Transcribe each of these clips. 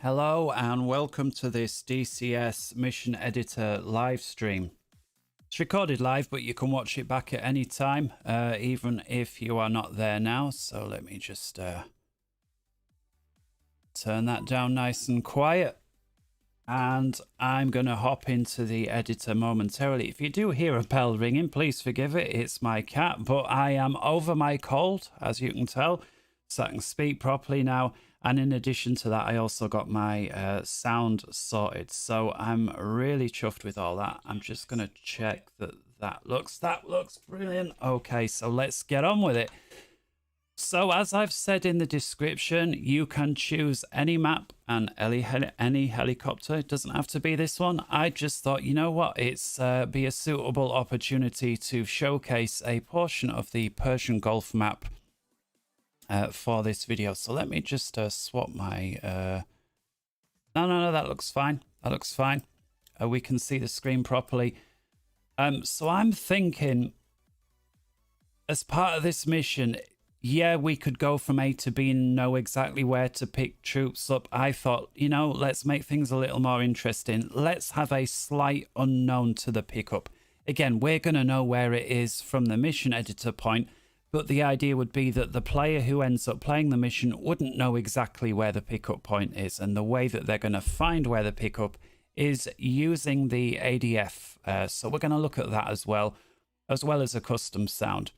Hello and welcome to this DCS mission editor live stream. It's recorded live, but you can watch it back at any time, even if you are not there now. So let me just turn that down nice and quiet. And I'm going to hop into the editor momentarily. If you do hear a bell ringing, please forgive it. It's my cat, but I am over my cold, as you can tell, so I can speak properly now. And in addition to that, I also got my sound sorted. So I'm really chuffed with all that. I'm just going to check that looks brilliant. Okay, so let's get on with it. So as I've said in the description, you can choose any map and any helicopter. It doesn't have to be this one. I just thought, you know what, it's be a suitable opportunity to showcase a portion of the Persian Gulf map for this video. So let me just swap my no, that looks fine. That looks fine. We can see the screen properly. So I'm thinking, as part of this mission, yeah, we could go from A to B and know exactly where to pick troops up. I thought, you know, let's make things a little more interesting. Let's have a slight unknown to the pickup. Again, we're going to know where it is from the mission editor point, but the idea would be that the player who ends up playing the mission wouldn't know exactly where the pickup point is. And the way that they're going to find where the pickup is using the ADF. So we're going to look at that as well as a custom sound.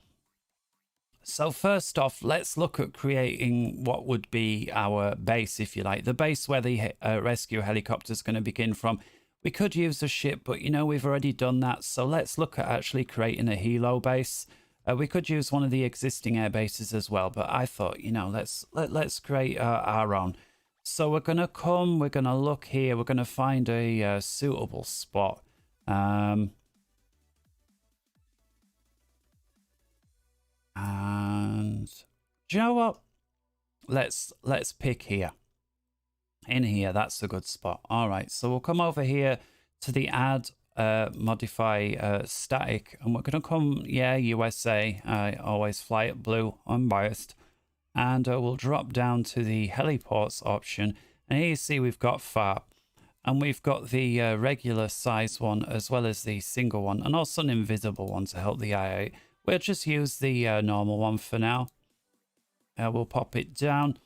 So first off, let's look at creating what would be our base, if you like. The base where the rescue helicopter is going to begin from. We could use a ship, but you know, we've already done that. So let's look at actually creating a Helo base. We could use one of the existing air bases as well, but I thought, you know, let's create our own. So we're going to look here. We're going to find a suitable spot. And do you know what? Let's pick here. In here, that's a good spot. All right, so we'll come over here to the add modify static, and we're going to come, yeah, USA. I always fly it blue, unbiased. And we'll drop down to the heliports option. And here you see we've got FAR. And we've got the regular size one as well as the single one, and also an invisible one to help the eye out. We'll just use the normal one for now. We'll pop it down.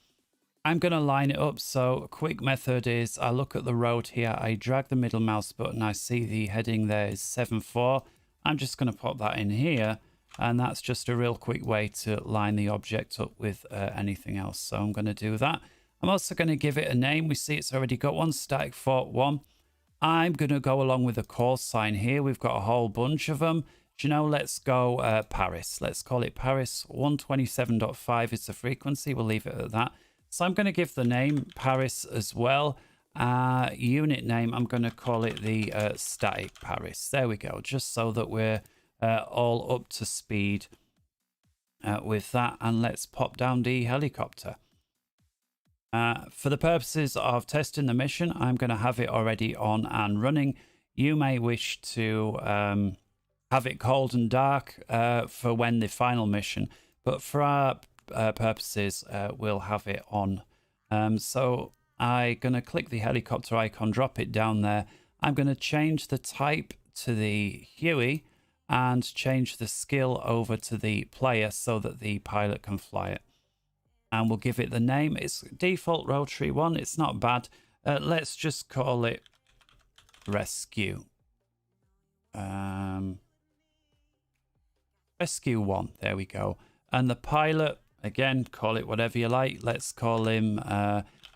I'm going to line it up. So a quick method is I look at the road here. I drag the middle mouse button. I see the heading there is 7.4. I'm just going to pop that in here. And that's just a real quick way to line the object up with anything else. So I'm going to do that. I'm also going to give it a name. We see it's already got one, static fort 1. I'm going to go along with a call sign here. We've got a whole bunch of them. Do you know, let's go Paris. Let's call it Paris. 127.5 is the frequency. We'll leave it at that. So I'm going to give the name Paris as well. Unit name, I'm going to call it the static Paris. There we go. Just so that we're all up to speed with that. And let's pop down the helicopter. For the purposes of testing the mission, I'm going to have it already on and running. You may wish to have it cold and dark for when the final mission, but for our purposes, we'll have it on. So I'm going to click the helicopter icon, drop it down there. I'm going to change the type to the Huey and change the skill over to the player so that the pilot can fly it. And we'll give it the name. It's default rotary one. It's not bad. Let's just call it Rescue. Rescue 1. There we go. And the pilot, again, call it whatever you like. Let's call him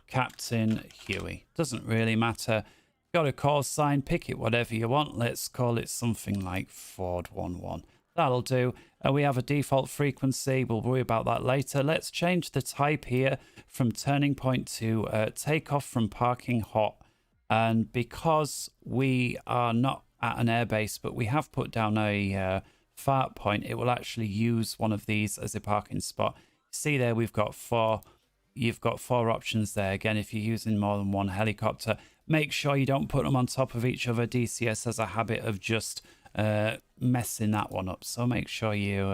Captain Huey. Doesn't really matter. Got a call sign. Pick it whatever you want. Let's call it something like Ford 11. That'll do. We have a default frequency. We'll worry about that later. Let's change the type here from turning point to takeoff from parking hot. And because we are not at an airbase, but we have put down a fart point, it will actually use one of these as a parking spot. See there, we've got 4. You've got 4 options there. Again, if you're using more than one helicopter, make sure you don't put them on top of each other. DCS has a habit of just messing that one up, so make sure you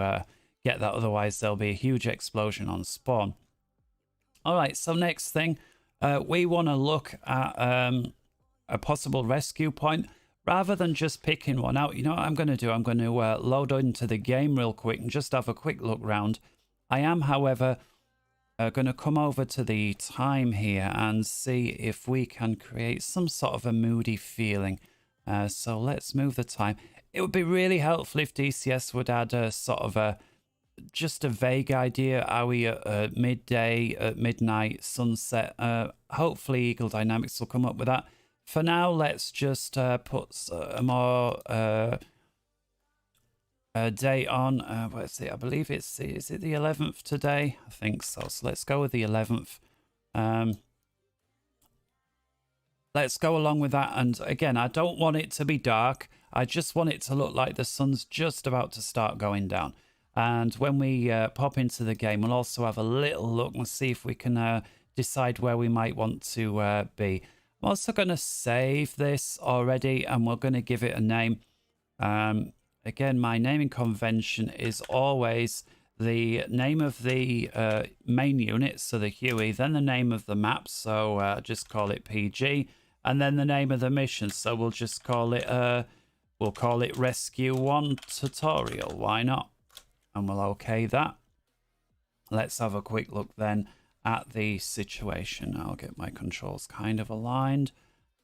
get that, otherwise there'll be a huge explosion on spawn. All right, so next thing, we want to look at a possible rescue point rather than just picking one out. You know what I'm going to do? I'm going to load into the game real quick and just have a quick look round. I am, however, going to come over to the time here and see if we can create some sort of a moody feeling. So let's move the time. It would be really helpful if DCS would add a sort of just a vague idea. Are we at midday, at midnight, sunset? Hopefully Eagle Dynamics will come up with that. For now, let's just put a more date on. What is it? I believe is it the 11th today? I think so. So let's go with the 11th. Let's go along with that. And again, I don't want it to be dark. I just want it to look like the sun's just about to start going down. And when we pop into the game, we'll also have a little look and see if we can decide where we might want to be. I'm also going to save this already, and we're going to give it a name. Again, my naming convention is always the name of the main unit, so the Huey, then the name of the map, so just call it PG, and then the name of the mission, so we'll just call it Rescue 1 Tutorial. Why not? And we'll okay that. Let's have a quick look then at the situation. I'll get my controls kind of aligned,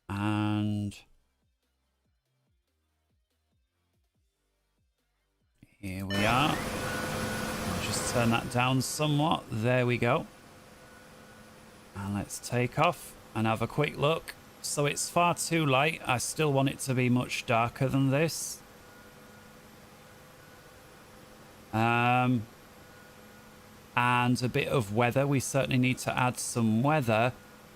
and here we are. I'll just turn that down somewhat. There we go. And let's take off and have a quick look. So it's far too light. I still want it to be much darker than this. And a bit of weather. We certainly need to add some weather.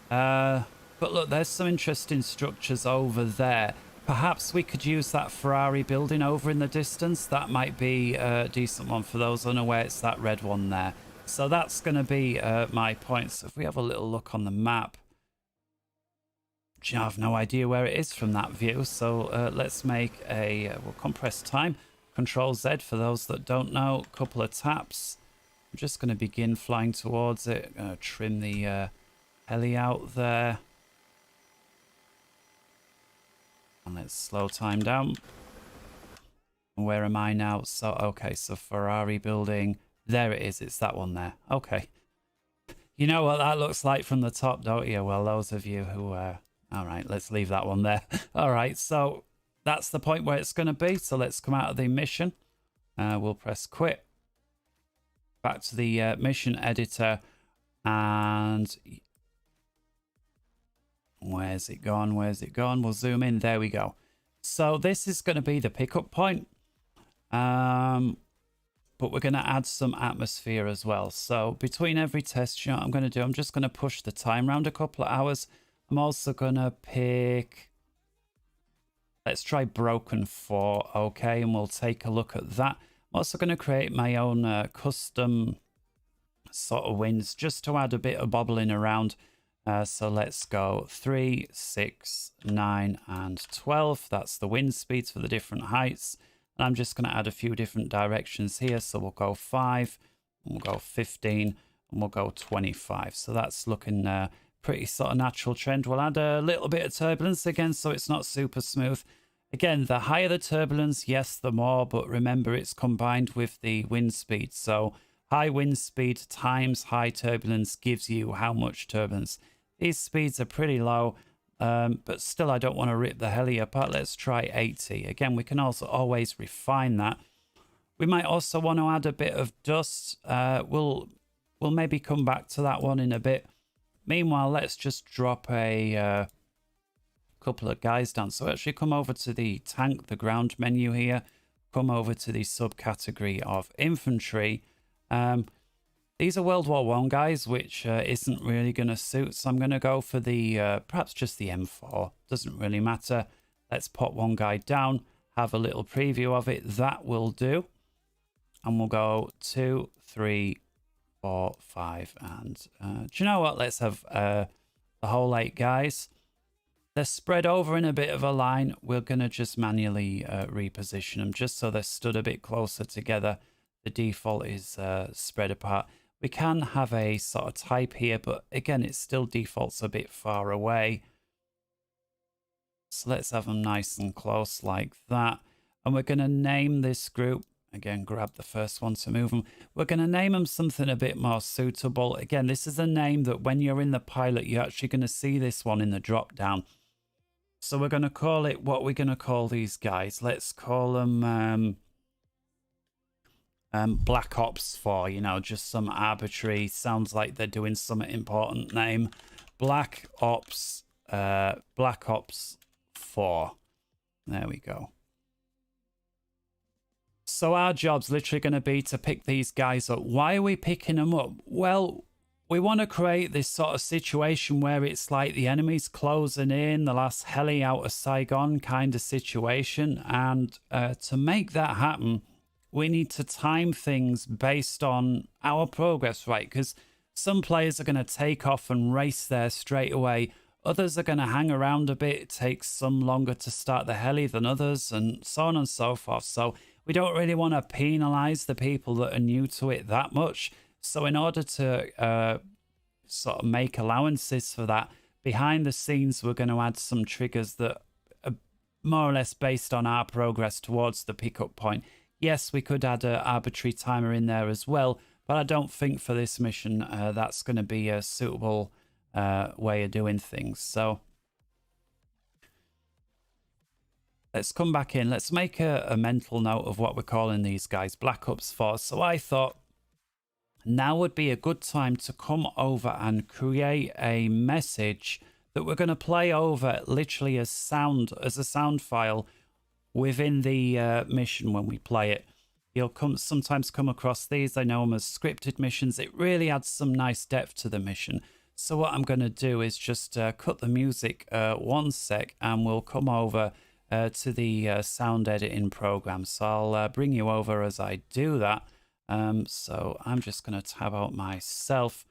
But look, there's some interesting structures over there. Perhaps we could use that Ferrari building over in the distance. That might be a decent one for those unaware. It's that red one there. So that's going to be my point. So if we have a little look on the map, I have no idea where it is from that view. So let's make we'll compress time. Control Z for those that don't know. A couple of taps. I'm just going to begin flying towards it. Trim the heli out there. And let's slow time down. Where am I now? So, okay, so Ferrari building. There it is. It's that one there. Okay. You know what that looks like from the top, don't you? Well, those of you who... all right, let's leave that one there. All right, so that's the point where it's going to be. So let's come out of the mission. We'll press quit. Back to the mission editor. And... where's it gone? Where's it gone? We'll zoom in. There we go. So this is going to be the pickup point. But we're going to add some atmosphere as well. So between every test, you know what I'm going to do? I'm just going to push the time around a couple of hours. I'm also going to pick... let's try Broken 4. Okay, and we'll take a look at that. I'm also going to create my own custom sort of winds just to add a bit of bobbling around. So let's go 3, 6, 9, and 12. That's the wind speeds for the different heights. And I'm just going to add a few different directions here. So we'll go 5, and we'll go 15, and we'll go 25. So that's looking pretty sort of natural trend. We'll add a little bit of turbulence again, so it's not super smooth. Again, the higher the turbulence, yes, the more. But remember, it's combined with the wind speed. So high wind speed times high turbulence gives you how much turbulence. These speeds are pretty low, but still I don't want to rip the heli apart. Let's try 80. Again, we can also always refine that. We might also want to add a bit of dust. We'll maybe come back to that one in a bit. Meanwhile, let's just drop a couple of guys down. So actually come over to the tank, the ground menu here. Come over to the subcategory of infantry. These are World War I guys, which isn't really going to suit. So I'm going to go for the, perhaps just the M4. Doesn't really matter. Let's put one guy down, have a little preview of it. That will do. And we'll go 2, 3, 4, 5. And do you know what? Let's have the whole 8 guys. They're spread over in a bit of a line. We're going to just manually reposition them just so they're stood a bit closer together. The default is spread apart. We can have a sort of type here, but again, it still defaults a bit far away. So let's have them nice and close like that. And we're going to name this group. Again, grab the first one to move them. We're going to name them something a bit more suitable. Again, this is a name that when you're in the pilot, you're actually going to see this one in the drop down. So we're going to call it, what we're going to call these guys. Let's call them Black Ops 4, you know, just some arbitrary, sounds like they're doing some important name. Black Ops 4. There we go. So our job's literally going to be to pick these guys up. Why are we picking them up? Well, we want to create this sort of situation where it's like the enemy's closing in, the last heli out of Saigon kind of situation. And to make that happen, we need to time things based on our progress, right? Because some players are going to take off and race there straight away. Others are going to hang around a bit. It takes some longer to start the heli than others, and so on and so forth. So we don't really want to penalize the people that are new to it that much. So in order to sort of make allowances for that, behind the scenes, we're going to add some triggers that are more or less based on our progress towards the pickup point. Yes, we could add an arbitrary timer in there as well, but I don't think for this mission that's going to be a suitable way of doing things. So let's come back in. Let's make a mental note of what we're calling these guys, Black Ops 4. So I thought now would be a good time to come over and create a message that we're going to play over literally as a sound file within the mission when we play it. You'll sometimes come across these. I know them as scripted missions. It really adds some nice depth to the mission. So what I'm going to do is just cut the music 1 sec, and we'll come over to the sound editing program. So I'll bring you over as I do that. So I'm just going to tab out myself,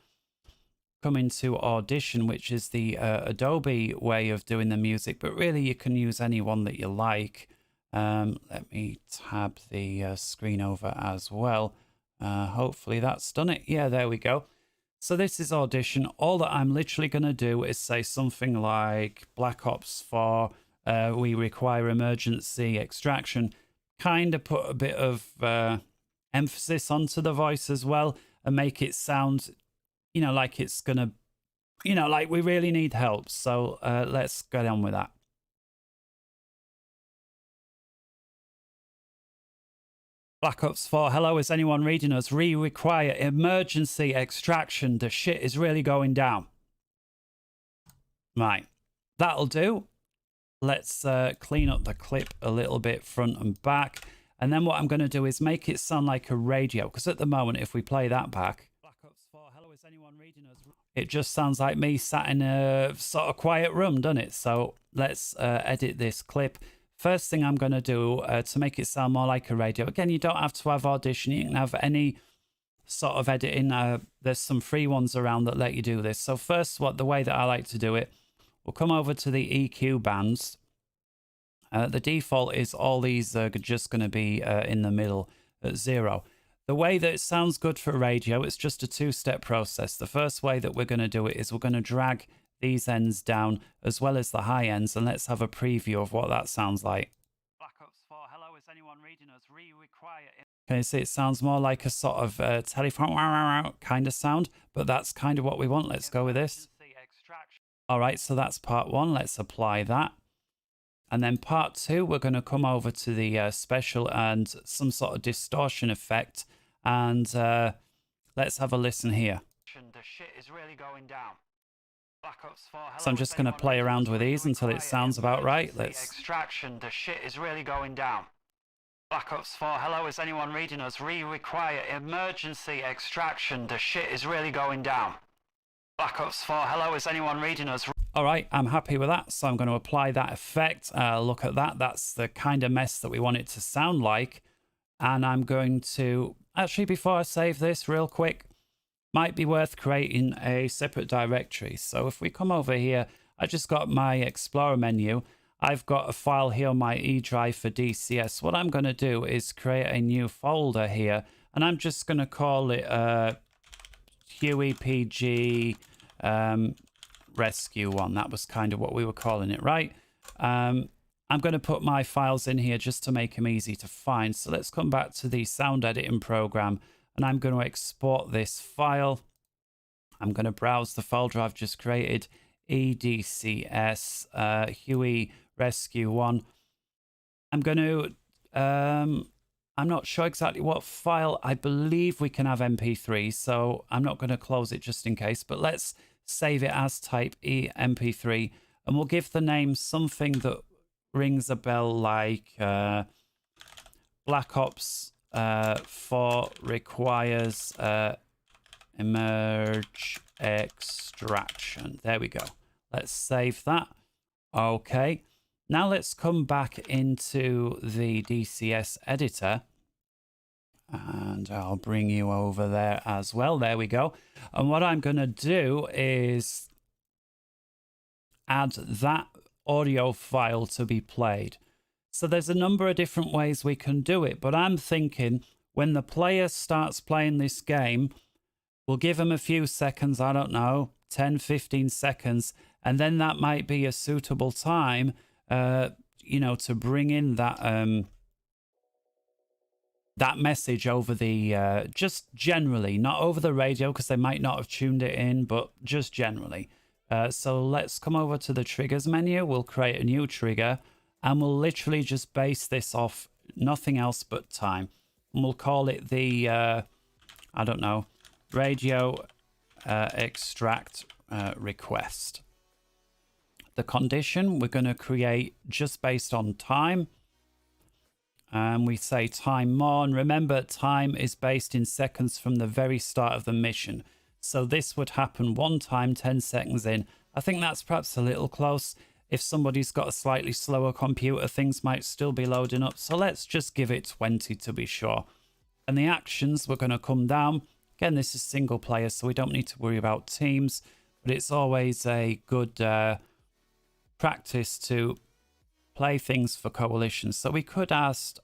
come into Audition, which is the Adobe way of doing the music, but really you can use any one that you like. Let me tab the screen over as well. Hopefully that's done it. Yeah, there we go. So this is Audition. All that I'm literally going to do is say something like Black Ops 4, we require emergency extraction. Kind of put a bit of emphasis onto the voice as well and make it sound, you know, like it's going to, you know, like we really need help. So let's get on with that. Black Ops 4, hello, is anyone reading us? We require emergency extraction. The shit is really going down. Right, that'll do. Let's clean up the clip a little bit front and back. And then what I'm going to do is make it sound like a radio. Because at the moment, if we play that back, Black Ops 4, hello, is anyone reading us? It just sounds like me sat in a sort of quiet room, doesn't it? So let's edit this clip. First thing I'm going to do to make it sound more like a radio. Again, you don't have to have Audition. You can have any sort of editing. There's some free ones around that let you do this. So first, the way that I like to do it, we'll come over to the EQ bands. The default is all these are just going to be in the middle at 0. The way that it sounds good for radio, it's just a 2-step process. The first way that we're going to do it is we're going to drag these ends down as well as the high ends, and let's have a preview of what that sounds like. Black Ops 4, hello, is anyone reading us? Require it. Okay, so it sounds more like a sort of telephone kind of sound, but that's kind of what we want. Let's go with this. All right, so that's part 1. Let's apply that. And then part 2, we're going to come over to the special and some sort of distortion effect. And let's have a listen here. The shit is really going down. Black Ops 4, hello, so I'm just going to play around with these until it sounds about right. Let's extraction. The shit is really going down. Black Ops 4, hello, is anyone reading us? Require emergency extraction. The shit is really going down. Black Ops 4, hello, is anyone reading us? All right, I'm happy with that, so I'm going to apply that effect. Look at that. That's the kind of mess that we want it to sound like. And I'm going to, actually, before I save this real quick, might be worth creating a separate directory. So if we come over here, I just got my Explorer menu. I've got a file here on my E drive for DCS. What I'm going to do is create a new folder here, and I'm just going to call it Huey PG Rescue 1. That was kind of what we were calling it, right? I'm going to put my files in here just to make them easy to find. So let's come back to the sound editing program, and I'm going to export this file. I'm going to browse the folder I've just created, EDCS Huey Rescue 1. I'm going to, I'm not sure exactly what file. I believe we can have MP3, so I'm not going to close it just in case, but let's save it as type MP3, and we'll give the name something that rings a bell, like Black Ops 4 requires emerge extraction. There we go. Let's save that. Okay. Now let's come back into the DCS editor, and I'll bring you over there as well. There we go. And what I'm going to do is add that audio file to be played. So there's a number of different ways we can do it, but I'm thinking when the player starts playing this game, we'll give them a few seconds, I don't know, 10, 15 seconds, and then that might be a suitable time, you know, to bring in that that message over the, just generally, not over the radio, because they might not have tuned it in, but just generally. So let's come over to the triggers menu. We'll create a new trigger, and we'll literally just base this off nothing else but time. And we'll call it the, I don't know, radio extract request. The condition we're going to create just based on time. And we say time more. And remember, time is based in seconds from the very start of the mission. So this would happen one time, 10 seconds in. I think that's perhaps a little close. If somebody's got a slightly slower computer, things might still be loading up. So let's just give it 20 to be sure. And the actions, we're going to come down. Again, this is single player, so we don't need to worry about teams. But it's always a good practice to play things for coalitions. So we could ask,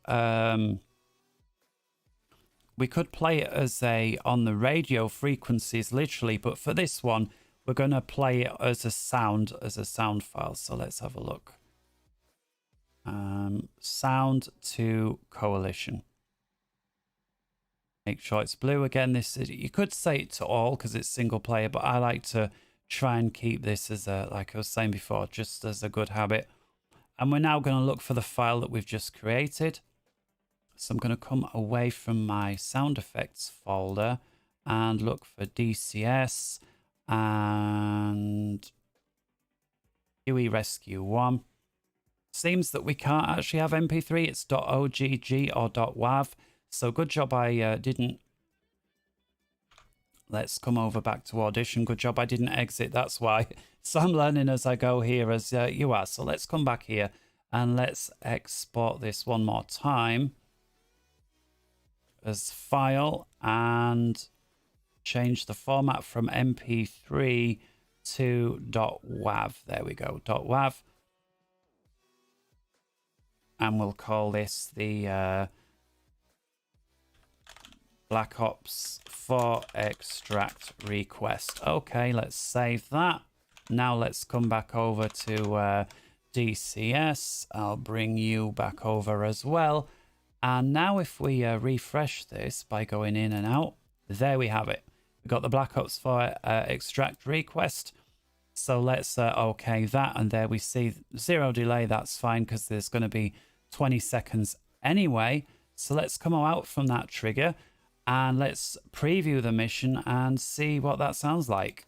we could play it as a on the radio frequencies literally, but for this one we're going to play it as a sound file. So let's have a look. Sound to coalition. Make sure it's blue again. This is, you could say it to all because it's single player, but I like to try and keep this as a, like I was saying before, just as a good habit. And we're now going to look for the file that we've just created. So I'm going to come away from my sound effects folder and look for DCS and Huey Rescue 1. Seems that we can't actually have MP3. It's .ogg or .wav. So good job I didn't. Let's come over back to Audition. Good job I didn't exit. That's why. So I'm learning as I go here as you are. So let's come back here and let's export this one more time as file and change the format from MP3 to .wav. There we go, .wav. And we'll call this the Black Ops 4 extract request. Okay, let's save that. Now let's come back over to DCS. I'll bring you back over as well. And now if we refresh this by going in and out, there we have it. We've got the Black Ops 4 extract request. So let's OK that. And there we see 0 delay. That's fine because there's going to be 20 seconds anyway. So let's come out from that trigger and let's preview the mission and see what that sounds like.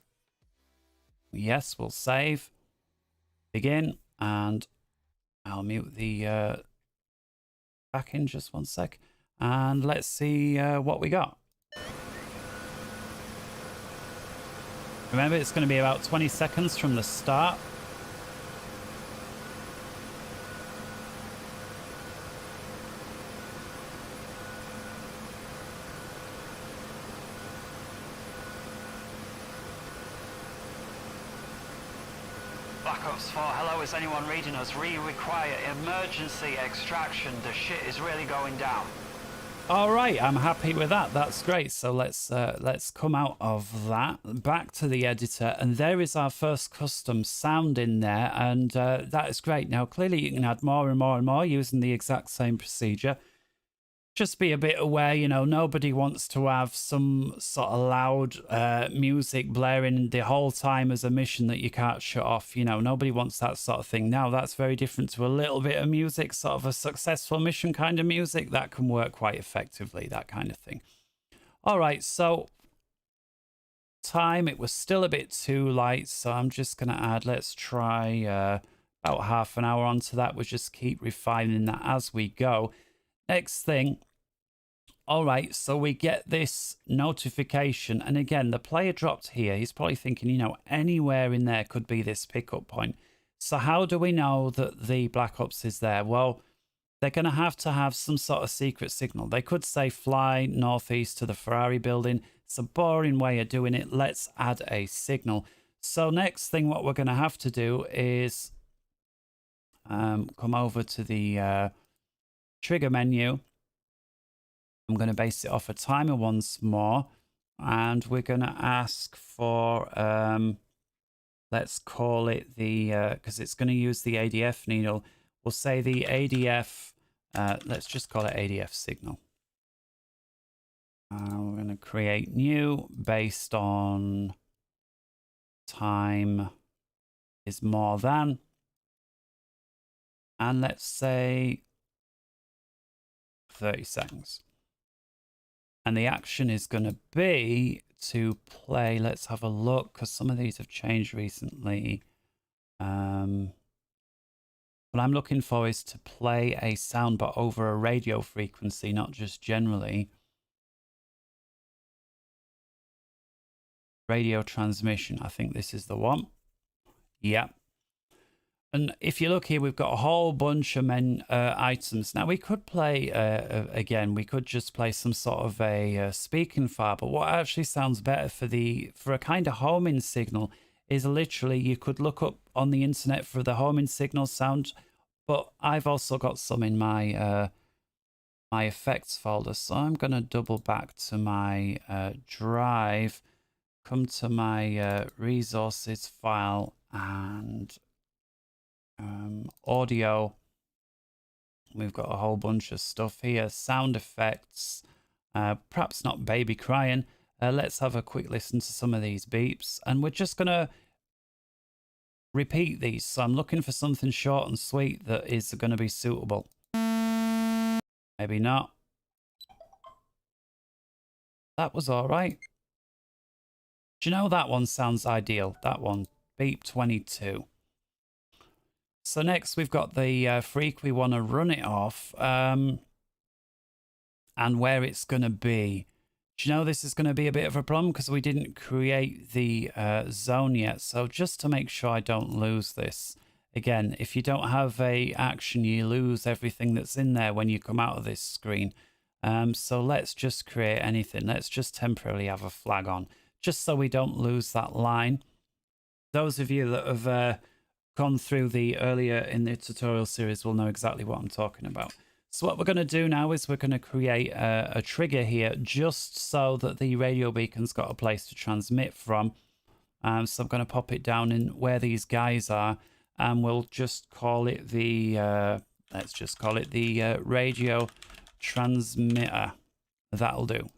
Yes, we'll save, begin, and I'll mute the back in just 1 sec. And let's see what we got. Remember, it's going to be about 20 seconds from the start. Black Ops 4, hello, is anyone reading us? We require emergency extraction. The shit is really going down. All right, I'm happy with that. That's great. So let's come out of that, back to the editor, and there is our first custom sound in there, and that is great. Now, clearly you can add more and more and more using the exact same procedure. Just be a bit aware, you know, nobody wants to have some sort of loud music blaring the whole time as a mission that you can't shut off. You know, nobody wants that sort of thing. Now, that's very different to a little bit of music, sort of a successful mission kind of music. That can work quite effectively, that kind of thing. All right, so time, it was still a bit too light, so I'm just going to add, let's try about half an hour onto that. We'll just keep refining that as we go. Next thing, all right, so we get this notification, and again, the player dropped here. He's probably thinking, you know, anywhere in there could be this pickup point. So how do we know that the Black Ops is there? Well, they're going to have some sort of secret signal. They could say fly northeast to the Ferrari building. It's a boring way of doing it. Let's add a signal. So next thing, what we're going to have to do is come over to the trigger menu. I'm going to base it off a timer once more, and we're going to ask for let's call it the because it's going to use the ADF needle. We'll say the ADF, let's just call it ADF signal. We're going to create new based on time is more than, and let's say 30 seconds. And the action is going to be to play. Let's have a look, because some of these have changed recently. What I'm looking for is to play a sound, but over a radio frequency, not just generally. Radio transmission. I think this is the one. Yeah. And if you look here, we've got a whole bunch of items. Now, we could play, again, we could just play some sort of a speaking file. But what actually sounds better for a kind of homing signal is literally you could look up on the internet for the homing signal sound. But I've also got some in my my effects folder. So I'm going to double back to my drive, come to my resources file, and audio. We've got a whole bunch of stuff here. Sound effects, perhaps not baby crying. Let's have a quick listen to some of these beeps, and we're just gonna repeat these. So I'm looking for something short and sweet that is going to be suitable. Maybe not. That was all right. Do you know, that one sounds ideal? That one, beep 22. So next we've got the freak. We want to run it off, and where it's going to be. Do you know this is going to be a bit of a problem because we didn't create the zone yet. So just to make sure I don't lose this. Again, if you don't have a action, you lose everything that's in there when you come out of this screen. So let's just create anything. Let's just temporarily have a flag on, just so we don't lose that line. Those of you that have gone through the earlier in the tutorial series will know exactly what I'm talking about. So what we're going to do now is we're going to create a trigger here, just so that the radio beacon's got a place to transmit from. So I'm going to pop it down in where these guys are, and we'll just call it the let's just call it the radio transmitter. That'll do.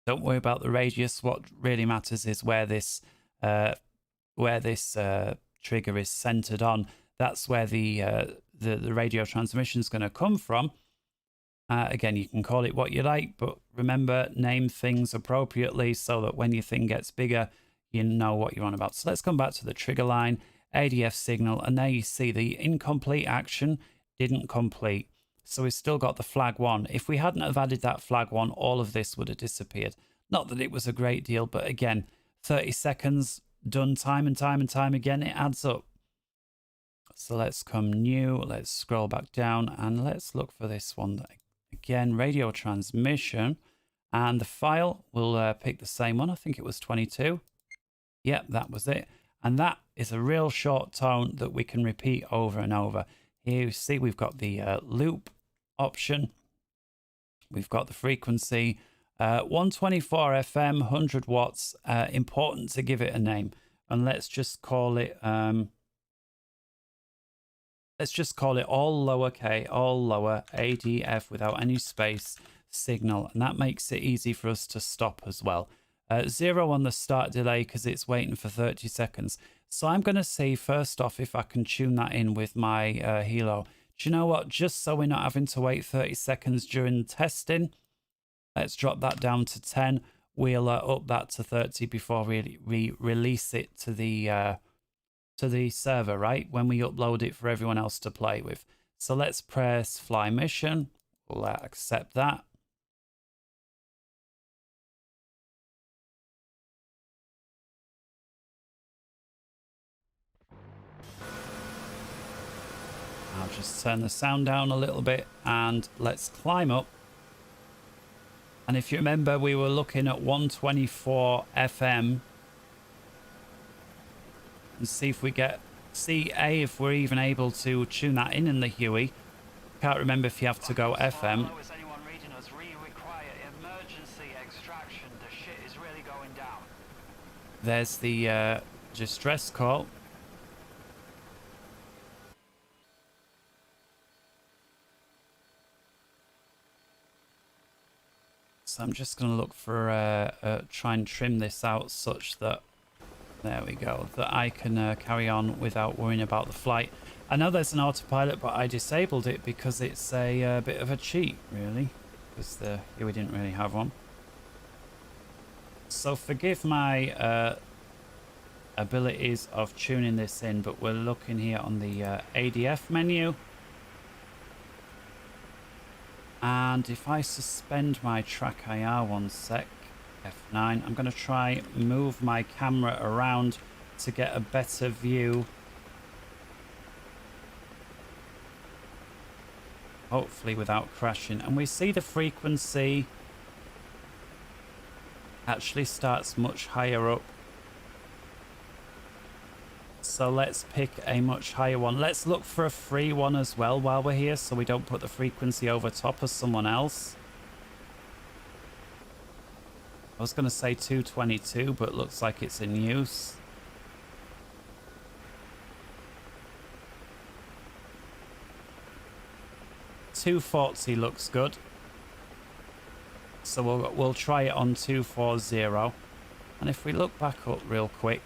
Don't worry about the radius. What really matters is where this trigger is centered on. That's where the radio transmission is going to come from. Again, you can call it what you like, but remember, name things appropriately so that when your thing gets bigger, you know what you're on about. So let's come back to the trigger line, ADF signal, and there you see the incomplete action didn't complete. So we've still got the flag 1. If we hadn't have added that flag 1, all of this would have disappeared. Not that it was a great deal, but again, 30 seconds done time and time and time again, it adds up. So let's come new, let's scroll back down, and let's look for this one. Again, radio transmission, and the file, we'll pick the same one. I think it was 22. Yep, that was it. And that is a real short tone that we can repeat over and over. Here you see we've got the loop option. We've got the frequency, 124 FM, 100 watts. Important to give it a name. And let's just call it, all lower K, all lower, ADF without any space, signal. And that makes it easy for us to stop as well. 0 on the start delay because it's waiting for 30 seconds. So I'm going to see first off if I can tune that in with my Helo. Do you know what? Just so we're not having to wait 30 seconds during testing, let's drop that down to 10. We'll up that to 30 before we release it to the server, right? When we upload it for everyone else to play with. So let's press fly mission. We'll accept that. I'll just turn the sound down a little bit and let's climb up. And if you remember, we were looking at 124 FM and see if we if we're even able to tune that in the Huey. Can't remember if you have to go FM. There's the distress call. So I'm just going to look for, try and trim this out such that, there we go, that I can carry on without worrying about the flight. I know there's an autopilot, but I disabled it because it's a bit of a cheat, really, because we didn't really have one. So forgive my abilities of tuning this in, but we're looking here on the ADF menu. And if I suspend my track IR 1 sec, F9, I'm going to try move my camera around to get a better view. Hopefully without crashing. And we see the frequency actually starts much higher up. So let's pick a much higher one. Let's look for a free one as well while we're here so we don't put the frequency over top of someone else. I was going to say 222, but looks like it's in use. $240 looks good. So we'll try it on 240. And if we look back up real quick,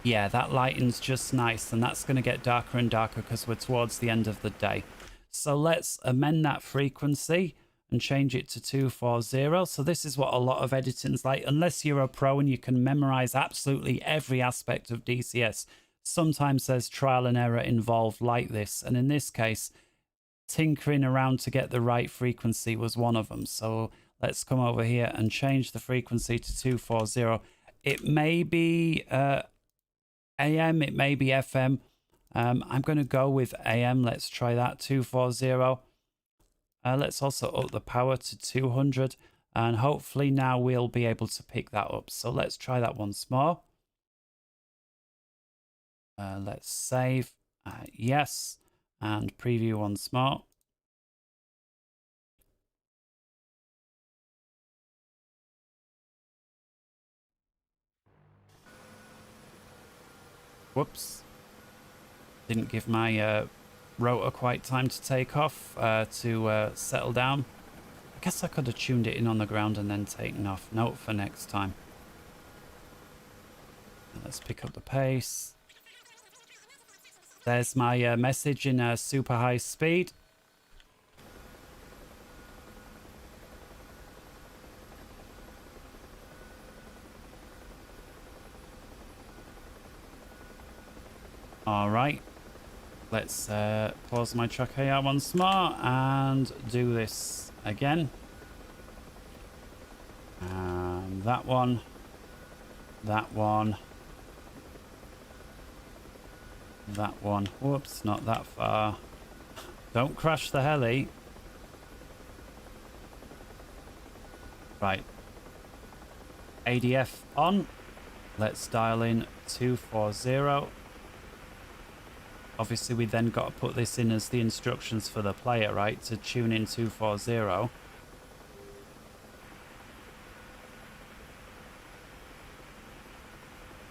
yeah, that lighting's just nice, and that's going to get darker and darker because we're towards the end of the day. So let's amend that frequency and change it to 240. So this is what a lot of editing's like. Unless you're a pro and you can memorize absolutely every aspect of DCS, sometimes there's trial and error involved like this. And in this case, tinkering around to get the right frequency was one of them. So let's come over here and change the frequency to 240. It may be AM, it may be FM. I'm going to go with AM. Let's try that, 240. Let's also up the power to 200. And hopefully now we'll be able to pick that up. So let's try that once more. Let's save. Yes. And preview once more. Whoops. Didn't give my rotor quite time to take off to settle down. I guess I could have tuned it in on the ground and then taken off. Note for next time. Let's pick up the pace. There's my message in super high speed. All right, let's pause my track here once more and do this again. That one, that one, that one. Whoops, not that far. Don't crash the heli. Right. ADF on. Let's dial in 240. Obviously, we then got to put this in as the instructions for the player, right? To tune in 240.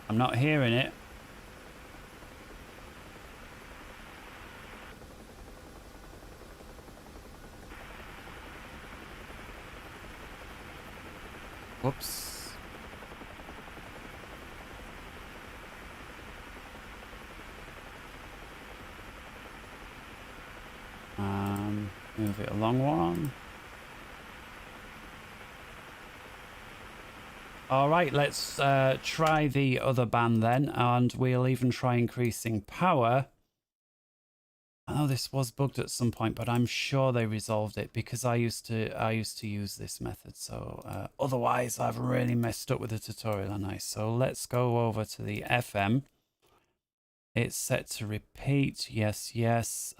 I'm not hearing it. Whoops. Move it along one. All right, let's try the other band then, and we'll even try increasing power. I know this was bugged at some point, but I'm sure they resolved it because I used to use this method. So otherwise, I've really messed up with the tutorial, haven't I? So let's go over to the FM. It's set to repeat. Yes, yes.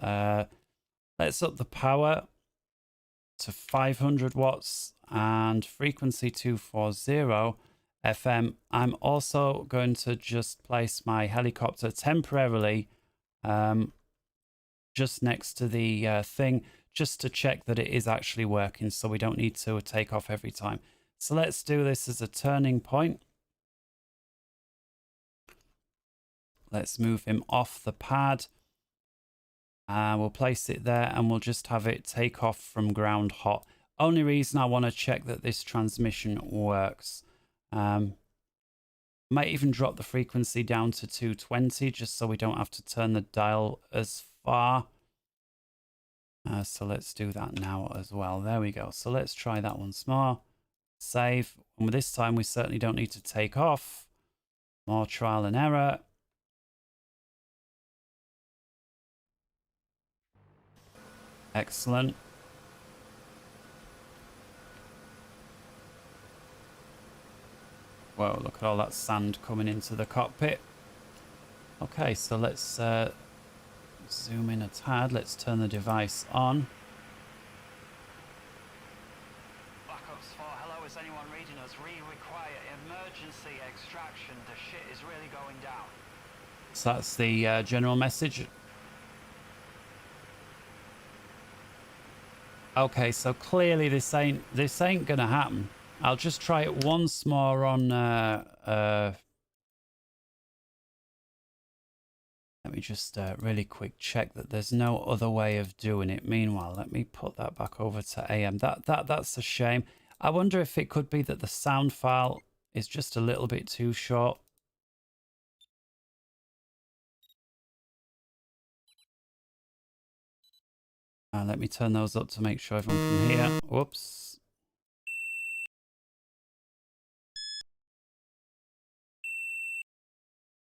Let's up the power to 500 watts and frequency 240 FM. I'm also going to just place my helicopter temporarily just next to the thing, just to check that it is actually working, so we don't need to take off every time. So let's do this as a turning point. Let's move him off the pad. We'll place it there and we'll just have it take off from ground hot. Only reason I want to check that this transmission works. Might even drop the frequency down to 220 just so we don't have to turn the dial as far. So let's do that now as well. There we go. So let's try that once more. Save. And this time we certainly don't need to take off. More trial and error. Excellent. Whoa, look at all that sand coming into the cockpit. Okay, so let's zoom in a tad. Let's turn the device on. Black Ops 4, hello, is anyone reading us? We require emergency extraction. The shit is really going down. So that's the general message. Okay, so clearly this ain't gonna happen. I'll just try it once more on let me just really quick check that there's no other way of doing it. Meanwhile, let me put that back over to AM. That's a shame. I wonder if it could be that the sound file is just a little bit too short. Let me turn those up to make sure everyone can hear. Whoops.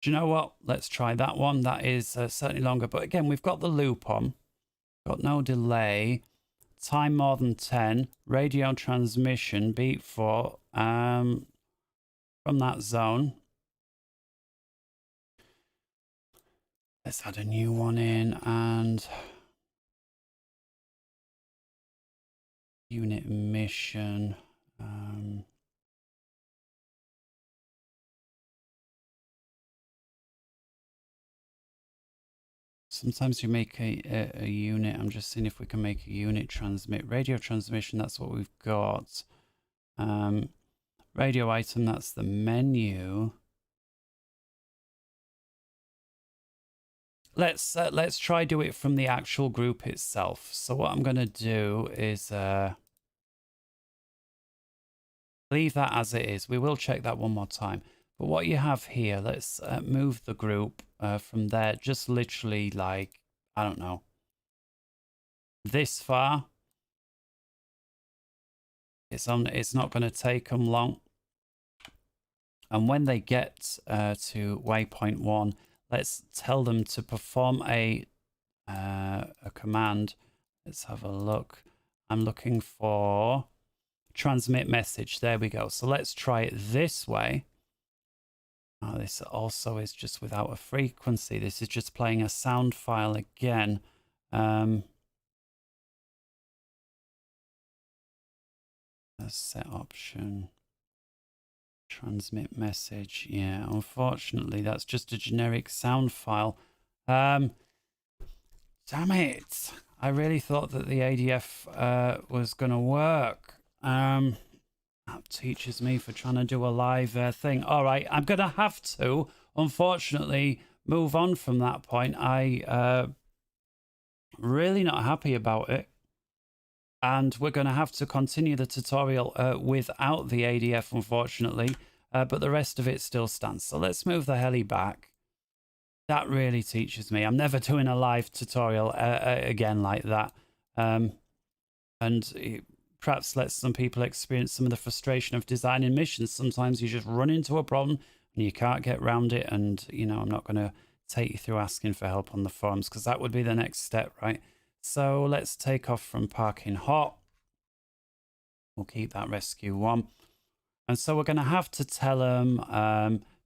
Do you know what? Let's try that one. That is certainly longer. But again, we've got the loop on. Got no delay. Time more than 10. Radio transmission. Beat 4. From that zone. Let's add a new one in. And unit mission. Sometimes you make a unit. I'm just seeing if we can make a unit transmit. Radio transmission, that's what we've got. Radio item, that's the menu. Let's try do it from the actual group itself. So what I'm going to do is leave that as it is. We will check that one more time. But what you have here, let's move the group from there, just literally like, I don't know, this far. It's not going to take them long. And when they get to waypoint 1, let's tell them to perform a command. Let's have a look. I'm looking for transmit message. There we go. So let's try it this way. Oh, this also is just without a frequency. This is just playing a sound file again. Set option. Transmit message. Yeah, unfortunately, that's just a generic sound file. Damn it. I really thought that the ADF was going to work. That teaches me for trying to do a live thing. All right, I'm going to have to, unfortunately, move on from that point. Really not happy about it. And we're going to have to continue the tutorial without the ADF, unfortunately. But the rest of it still stands. So let's move the heli back. That really teaches me. I'm never doing a live tutorial again like that. And it perhaps lets some people experience some of the frustration of designing missions. Sometimes you just run into a problem and you can't get around it. And, you know, I'm not going to take you through asking for help on the forums because that would be the next step, right? So let's take off from parking hot. We'll keep that rescue one. And so we're going to have to tell them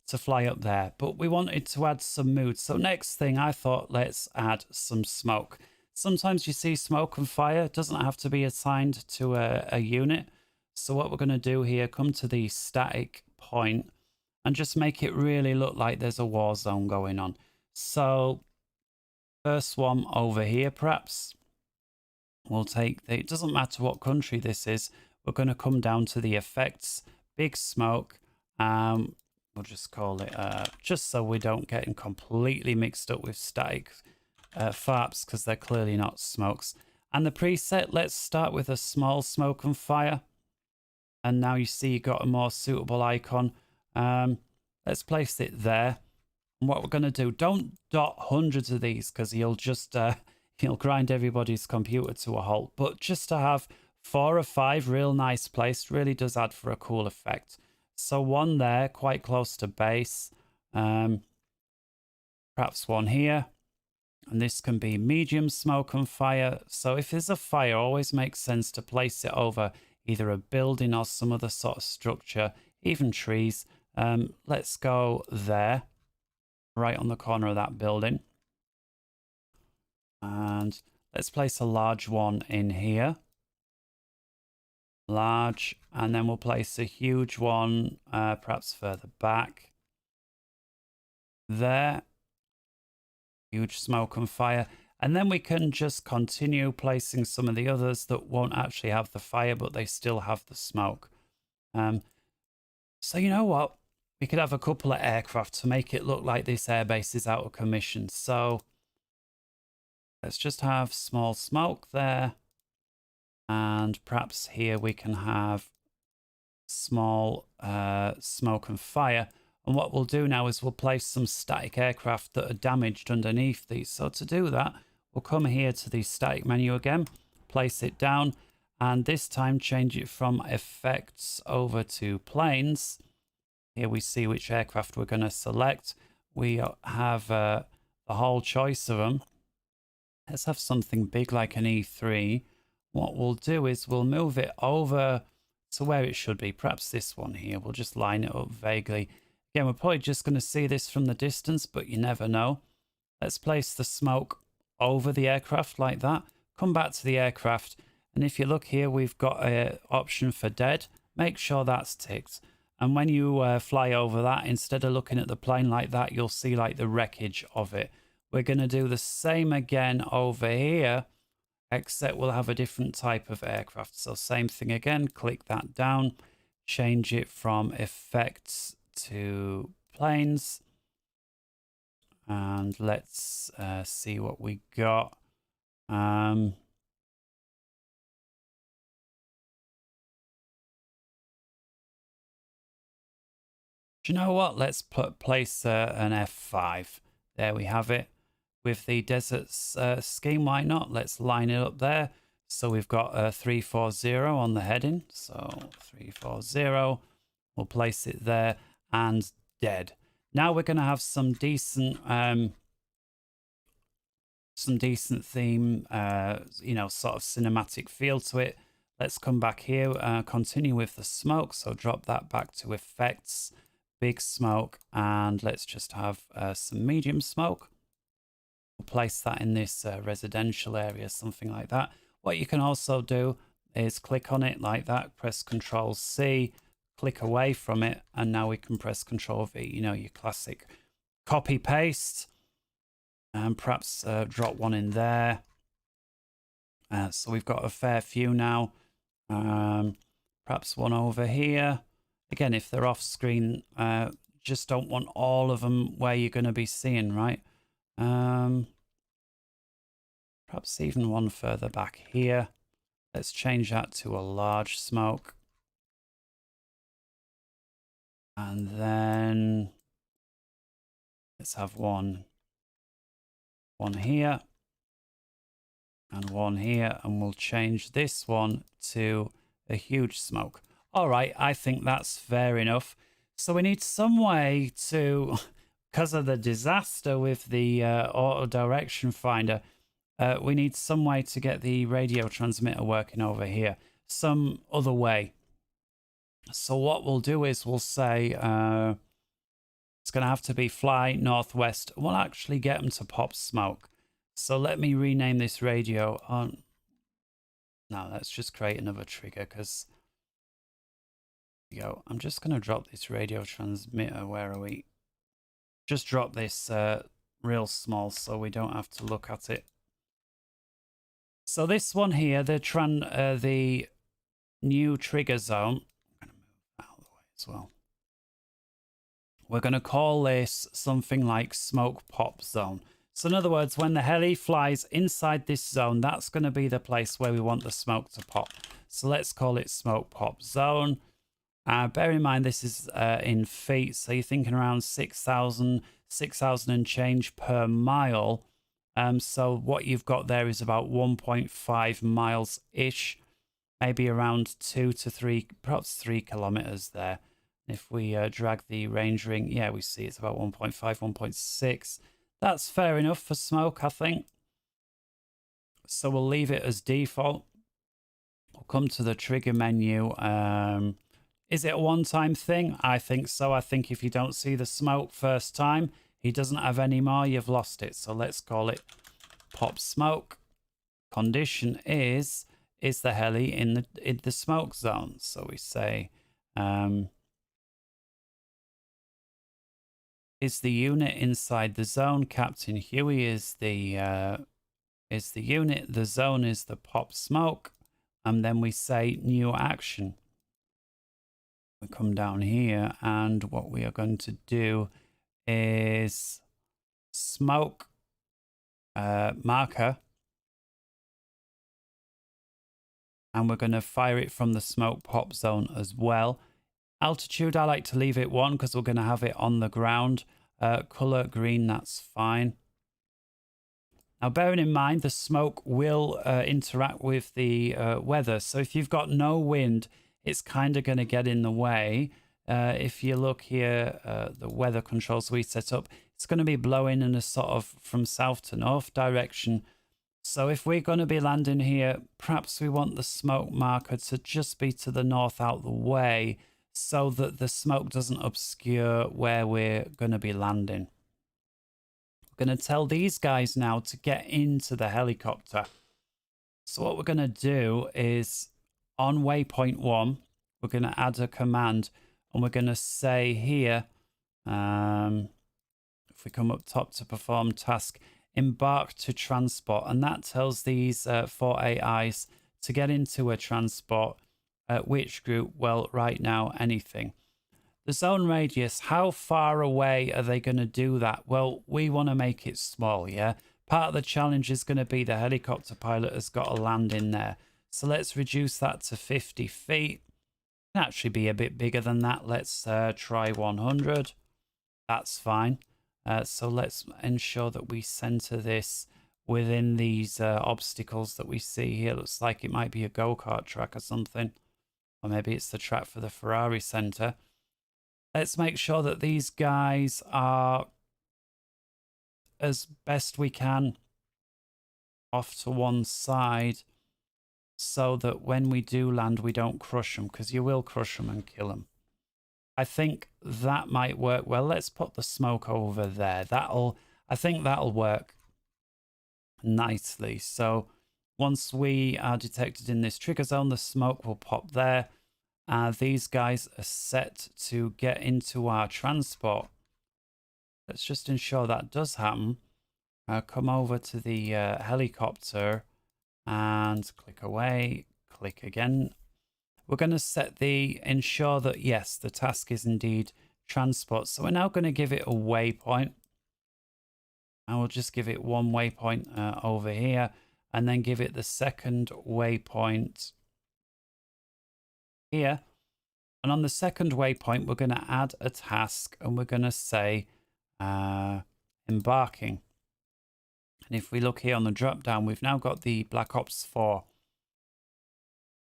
to fly up there. But we wanted to add some mood. So next thing I thought, let's add some smoke. Sometimes you see smoke and fire. It doesn't have to be assigned to a unit. So what we're going to do here, come to the static point and just make it really look like there's a war zone going on. So first one over here, perhaps. We'll take it doesn't matter what country this is. We're going to come down to the effects, big smoke. We'll just call it, just so we don't get completely mixed up with static farps, because they're clearly not smokes. And the preset, let's start with a small smoke and fire. And now you see you got a more suitable icon. Let's place it there. And what we're going to do, don't dot hundreds of these because he'll just he'll grind everybody's computer to a halt. But just to have 4 or 5 real nice placed really does add for a cool effect. So one there, quite close to base. Perhaps one here. And this can be medium smoke and fire. So if there's a fire, always makes sense to place it over either a building or some other sort of structure, even trees. Let's go there, right on the corner of that building. And let's place a large one in here. Large. And then we'll place a huge one, perhaps further back. There. Huge smoke and fire. And then we can just continue placing some of the others that won't actually have the fire, but they still have the smoke. So you know what? We could have a couple of aircraft to make it look like this airbase is out of commission. So let's just have small smoke there. And perhaps here we can have small smoke and fire. And what we'll do now is we'll place some static aircraft that are damaged underneath these. So to do that, we'll come here to the static menu again, place it down, and this time change it from effects over to planes. Here we see which aircraft we're going to select. We have the whole choice of them. Let's have something big like an E3. What we'll do is we'll move it over to where it should be. Perhaps this one here. We'll just line it up vaguely. Again, we're probably just going to see this from the distance, but you never know. Let's place the smoke over the aircraft like that. Come back to the aircraft. And if you look here, we've got an option for dead. Make sure that's ticked. And when you fly over that, instead of looking at the plane like that, you'll see like the wreckage of it. We're going to do the same again over here, except we'll have a different type of aircraft. So same thing again, click that down, change it from effects to planes, and let's see what we got. Do you know what? Let's place an F5. There we have it. With the desert scheme, why not? Let's line it up there. So we've got 340 on the heading. So 340. We'll place it there. And dead. Now we're going to have some decent theme, you know, sort of cinematic feel to it. Let's come back here, continue with the smoke. So drop that back to effects, big smoke, and let's just have some medium smoke. We'll place that in this residential area, something like that. What you can also do is click on it like that, press Control C, click away from it, and now we can press Control V, you know, your classic copy paste, and perhaps drop one in there. So we've got a fair few now. Perhaps one over here. Again, if they're off screen, just don't want all of them where you're going to be seeing, right? Perhaps even one further back here. Let's change that to a large smoke. And then let's have one here and one here, and we'll change this one to a huge smoke. All right, I think that's fair enough. So we need some way to, because of the disaster with the auto direction finder, we need some way to get the radio transmitter working over here. Some other way. So what we'll do is we'll say it's going to have to be fly northwest. We'll actually get them to pop smoke. So let me rename this radio on. Now let's just create another trigger because go. I'm just going to drop this radio transmitter. Where are we? Just drop this real small so we don't have to look at it. So this one here, the new trigger zone. I'm going to move that out of the way as well. We're going to call this something like smoke pop zone. So in other words, when the heli flies inside this zone, that's going to be the place where we want the smoke to pop. So let's call it smoke pop zone. Bear in mind this is in feet, so you're thinking around 6,000 and change per mile. So what you've got there is about 1.5 miles ish, maybe around 2 to 3, perhaps 3 kilometers there. If we drag the range ring, yeah, we see it's about 1.5, 1.6. That's fair enough for smoke, I think. So we'll leave it as default. We'll come to the trigger menu. Is it a one-time thing? I think so. I think if you don't see the smoke first time, he doesn't have any more, you've lost it. So let's call it pop smoke. Condition is the heli in the smoke zone? So we say, is the unit inside the zone? Captain Huey is the unit. The zone is the pop smoke. And then we say new action. We come down here and what we are going to do is smoke marker. And we're going to fire it from the smoke pop zone as well. Altitude, I like to leave it 1 because we're going to have it on the ground. Color green, that's fine. Now, bearing in mind, the smoke will interact with the weather. So if you've got no wind, it's kind of going to get in the way. If you look here, the weather controls we set up, it's going to be blowing in a sort of from south to north direction. So if we're going to be landing here, perhaps we want the smoke marker to just be to the north out the way so that the smoke doesn't obscure where we're going to be landing. We're going to tell these guys now to get into the helicopter. So what we're going to do is on waypoint 1, we're going to add a command and we're going to say here, if we come up top to perform task, embark to transport, and that tells these 4 AIs to get into a transport. Which group? Well, right now, anything. The zone radius, how far away are they going to do that? Well, we want to make it small, yeah? Part of the challenge is going to be the helicopter pilot has got to land in there. So let's reduce that to 50 feet. It can actually be a bit bigger than that. Let's try 100. That's fine. So let's ensure that we center this within these obstacles that we see here. Looks like it might be a go-kart track or something. Or maybe it's the track for the Ferrari Center. Let's make sure that these guys are, as best we can, off to one side so that when we do land, we don't crush them, because you will crush them and kill them. I think that might work well. Let's put the smoke over there. I think that'll work nicely. So once we are detected in this trigger zone, the smoke will pop there. These guys are set to get into our transport. Let's just ensure that does happen. Come over to the helicopter and click away. Click again. we're going to set the ensure that yes, the task is indeed transport. So we're now going to give it a waypoint. I will just give it one waypoint over here, and then give it the second waypoint here. And on the second waypoint, we're going to add a task, and we're going to say embarking. And if we look here on the drop down, we've now got the Black Ops 4.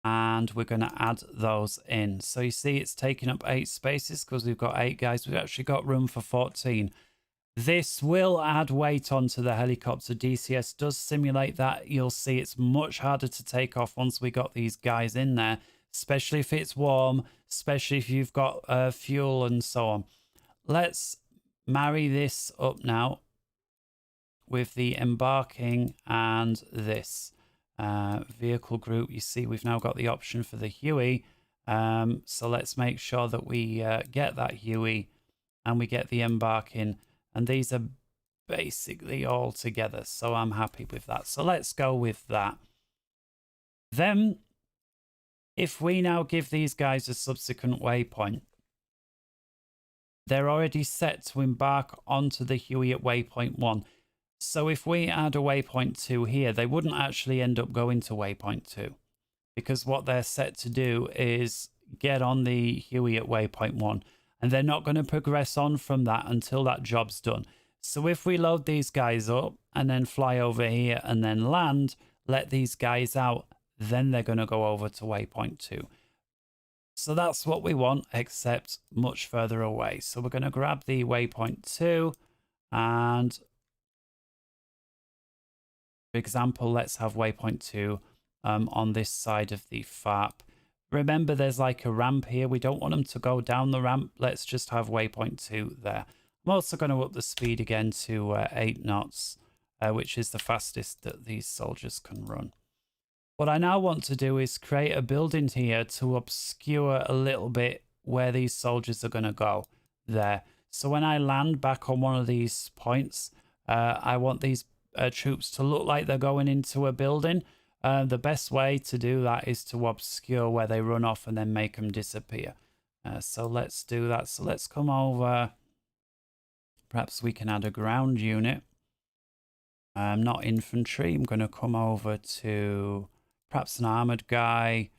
And we're going to add those in. So you see it's taking up 8 spaces because we've got 8 guys. We've actually got room for 14. This will add weight onto the helicopter. DCS does simulate that. You'll see it's much harder to take off once we got these guys in there, especially if it's warm, especially if you've got fuel and so on. Let's marry this up now with the embarking and this vehicle group. You see we've now got the option for the Huey. So let's make sure that we get that Huey and we get the embarking. And these are basically all together. So I'm happy with that. So let's go with that. Then, if we now give these guys a subsequent waypoint, they're already set to embark onto the Huey at waypoint 1. So if we add a waypoint 2 here, they wouldn't actually end up going to waypoint 2. Because what they're set to do is get on the Huey at waypoint 1. And they're not going to progress on from that until that job's done. So if we load these guys up and then fly over here and then land, let these guys out, then they're going to go over to waypoint 2. So that's what we want, except much further away. So we're going to grab the waypoint 2 and, for example, let's have waypoint 2 on this side of the FARP. Remember, there's like a ramp here. We don't want them to go down the ramp. Let's just have waypoint 2 there. I'm also going to up the speed again to 8 knots, which is the fastest that these soldiers can run. What I now want to do is create a building here to obscure a little bit where these soldiers are going to go there. So when I land back on one of these points, I want these troops to look like they're going into a building. The best way to do that is to obscure where they run off and then make them disappear. So let's do that. So let's come over. Perhaps we can add a ground unit. Not infantry. I'm going to come over to perhaps an armored guy.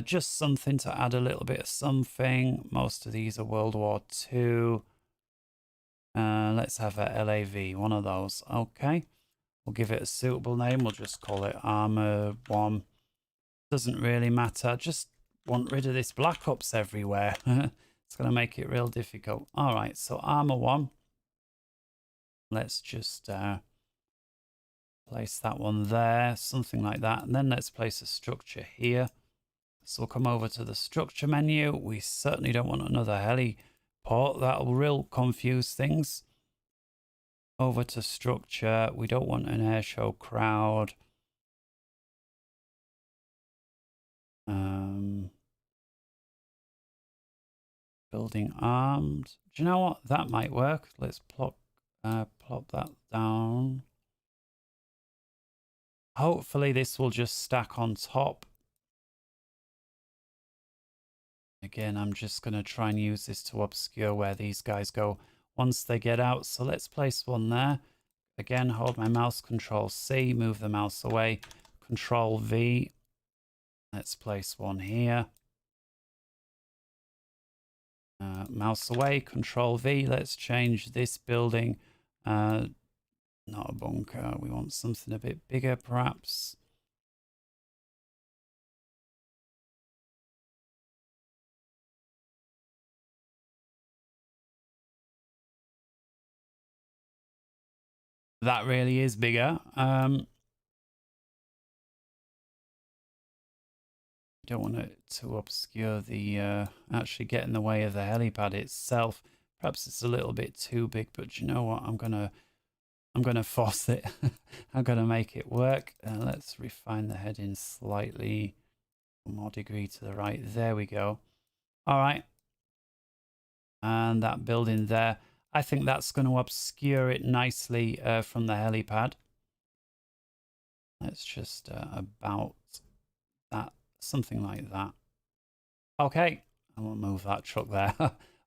Just something to add a little bit of something. Most of these are World War II. Let's have a LAV, one of those. Okay. We'll give it a suitable name. We'll just call it Armor 1. Doesn't really matter. Just want rid of this Black Ops everywhere. It's going to make it real difficult. All right, so Armor 1. Let's just place that one there, something like that. And then let's place a structure here. So we'll come over to the structure menu. We certainly don't want another heliport. That'll real confuse things. Over to structure. We don't want an airshow crowd. Building armed. Do you know what? That might work. Let's plop that down. Hopefully this will just stack on top. Again, I'm just going to try and use this to obscure where these guys go once they get out. So let's place one there. Again, hold my mouse, Control C, move the mouse away, Control V. Let's place one here. Mouse away, Control V. Let's change this building. Not a bunker. We want something a bit bigger, perhaps. That really is bigger. Don't want it to obscure the actually get in the way of the helipad itself. Perhaps it's a little bit too big, but you know what? I'm gonna force it. I'm gonna make it work. Let's refine the heading slightly. More degree to the right. There we go. All right. And that building there, I think that's going to obscure it nicely from the helipad. Let's just about that, something like that. Okay, I won't move that truck there.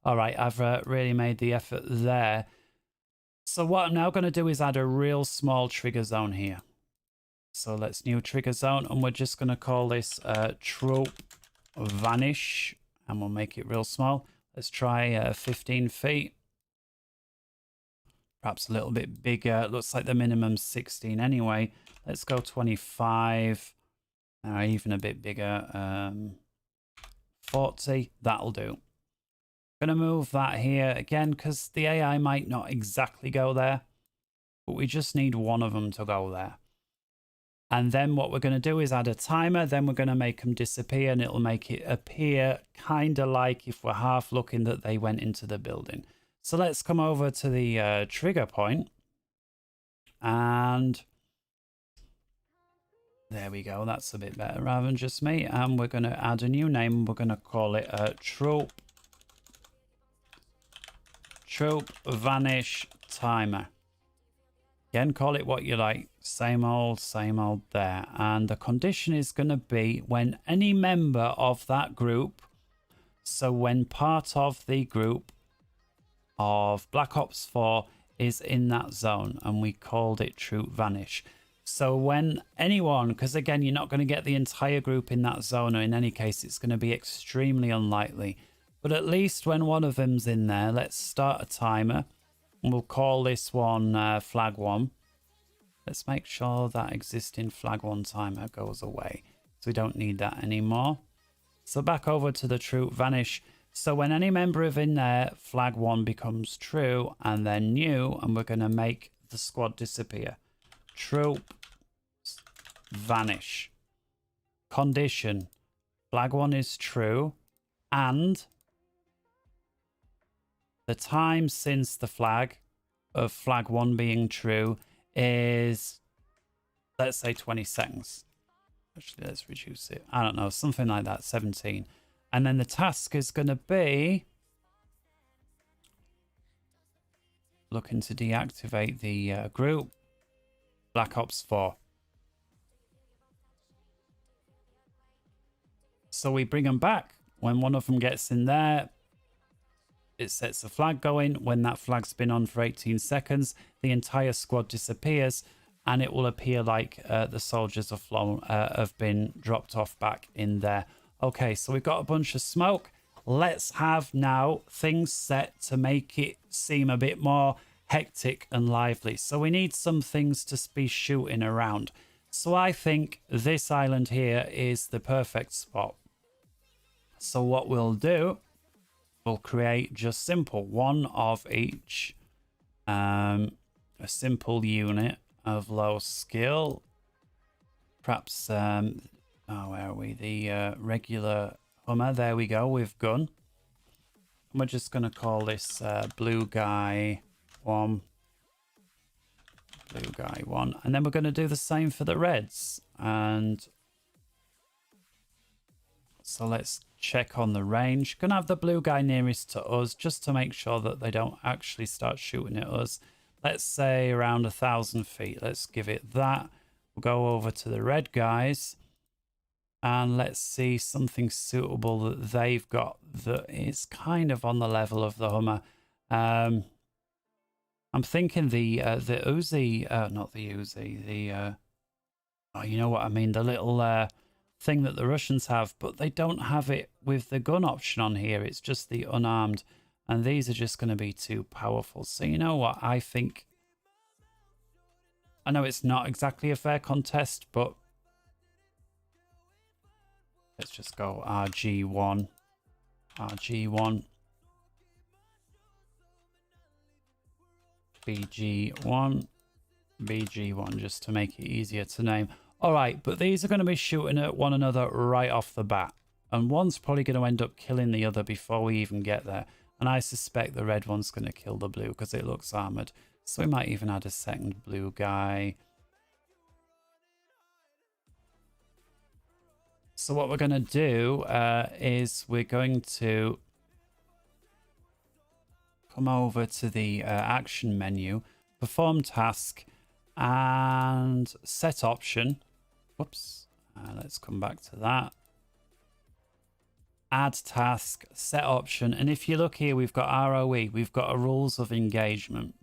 All right, I've really made the effort there. So what I'm now going to do is add a real small trigger zone here. So let's new trigger zone, and we're just going to call this troop vanish, and we'll make it real small. Let's try 15 feet. Perhaps a little bit bigger. It looks like the minimum's 16 anyway. Let's go 25, even a bit bigger. 40, that'll do. Gonna move that here again because the AI might not exactly go there, but we just need one of them to go there. And then what we're going to do is add a timer. Then we're going to make them disappear, and it'll make it appear kind of like if we're half looking that they went into the building. So let's come over to the trigger point, and there we go. That's a bit better rather than just me. And we're going to add a new name. We're going to call it Troop Vanish Timer. Again, call it what you like. Same old there. And the condition is going to be when any member of that group, so when part of the group of Black Ops 4 is in that zone, and we called it Troop Vanish. So when anyone, because again, you're not going to get the entire group in that zone, or in any case, it's going to be extremely unlikely. But at least when one of them's in there, let's start a timer. And we'll call this one flag 1. Let's make sure that existing flag 1 timer goes away, so we don't need that anymore. So back over to the troop vanish. So when any member of in there, flag 1 becomes true and then new, and we're going to make the squad disappear. Troop vanish. Condition. Flag 1 is true, and the time since the flag of flag 1 being true is, let's say, 20 seconds. Actually, let's reduce it. I don't know, something like that, 17. And then the task is going to be looking to deactivate the group, Black Ops 4. So we bring them back. When one of them gets in there, it sets the flag going. When that flag's been on for 18 seconds, the entire squad disappears, and it will appear like the soldiers have been dropped off back in there. Okay, so we've got a bunch of smoke. Let's have now things set to make it seem a bit more hectic and lively. So we need some things to be shooting around. So I think this island here is the perfect spot. So what we'll do, we'll create just simple one of each, a simple unit of low skill, perhaps where are we, the regular Hummer, there we go, with gun. And we're just going to call this blue guy 1, and then we're going to do the same for the reds. And so let's check on the range. Gonna have the blue guy nearest to us just to make sure that they don't actually start shooting at us. Let's say around 1,000 feet. Let's give it that. We'll go over to the red guys and let's see something suitable that they've got that is kind of on the level of the Hummer. I'm thinking the Uzi, not the Uzi, the oh, you know what I mean, the little thing that the Russians have, but they don't have it with the gun option on here. It's just the unarmed, and these are just going to be too powerful. So you know what, I think, I know it's not exactly a fair contest, but let's just go RG1, BG1, just to make it easier to name. All right, but these are going to be shooting at one another right off the bat. And one's probably going to end up killing the other before we even get there. And I suspect the red one's going to kill the blue because it looks armored. So we might even add a second blue guy. So what we're going to do is we're going to come over to the action menu, perform task, and set option. Whoops. Let's come back to that. add task, set option. And if you look here, we've got ROE, we've got a rules of engagement.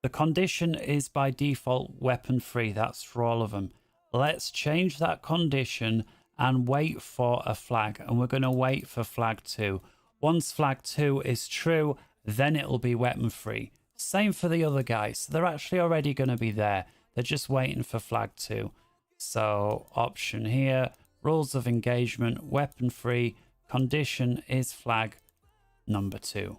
The condition is by default weapon free. That's for all of them. Let's change that condition and wait for a flag. And we're going to wait for flag 2. Once flag 2 is true, then it'll be weapon free. Same for the other guys. So they're actually already going to be there. They're just waiting for flag 2. So option here, rules of engagement, weapon free, condition is flag number 2.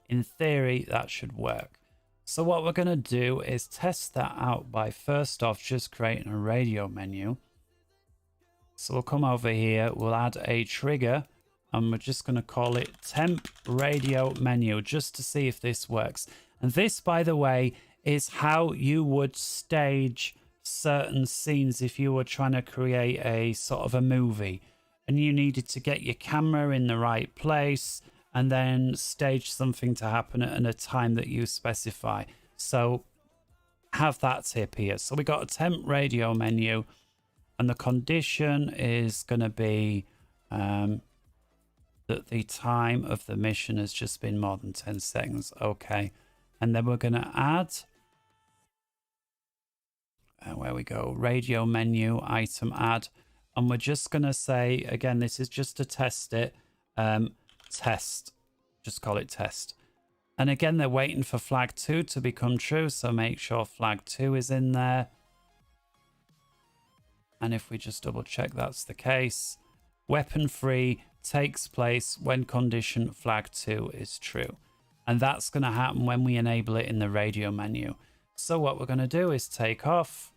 In theory, that should work. So what we're going to do is test that out by first off just creating a radio menu. So we'll come over here, we'll add a trigger, and we're just going to call it temp radio menu just to see if this works. And this, by the way, is how you would stage certain scenes if you were trying to create a sort of a movie and you needed to get your camera in the right place and then stage something to happen at a time that you specify. So have that tip here. So we got a temp radio menu, and the condition is going to be that the time of the mission has just been more than 10 seconds. Okay. And then we're going to add, where we go, radio menu, item add. And we're just going to say, again, this is just to test it. Test, just call it test. And again, they're waiting for flag 2 to become true, so make sure flag 2 is in there. And if we just double check that's the case, weapon free takes place when condition flag 2 is true. And that's going to happen when we enable it in the radio menu. So what we're going to do is take off,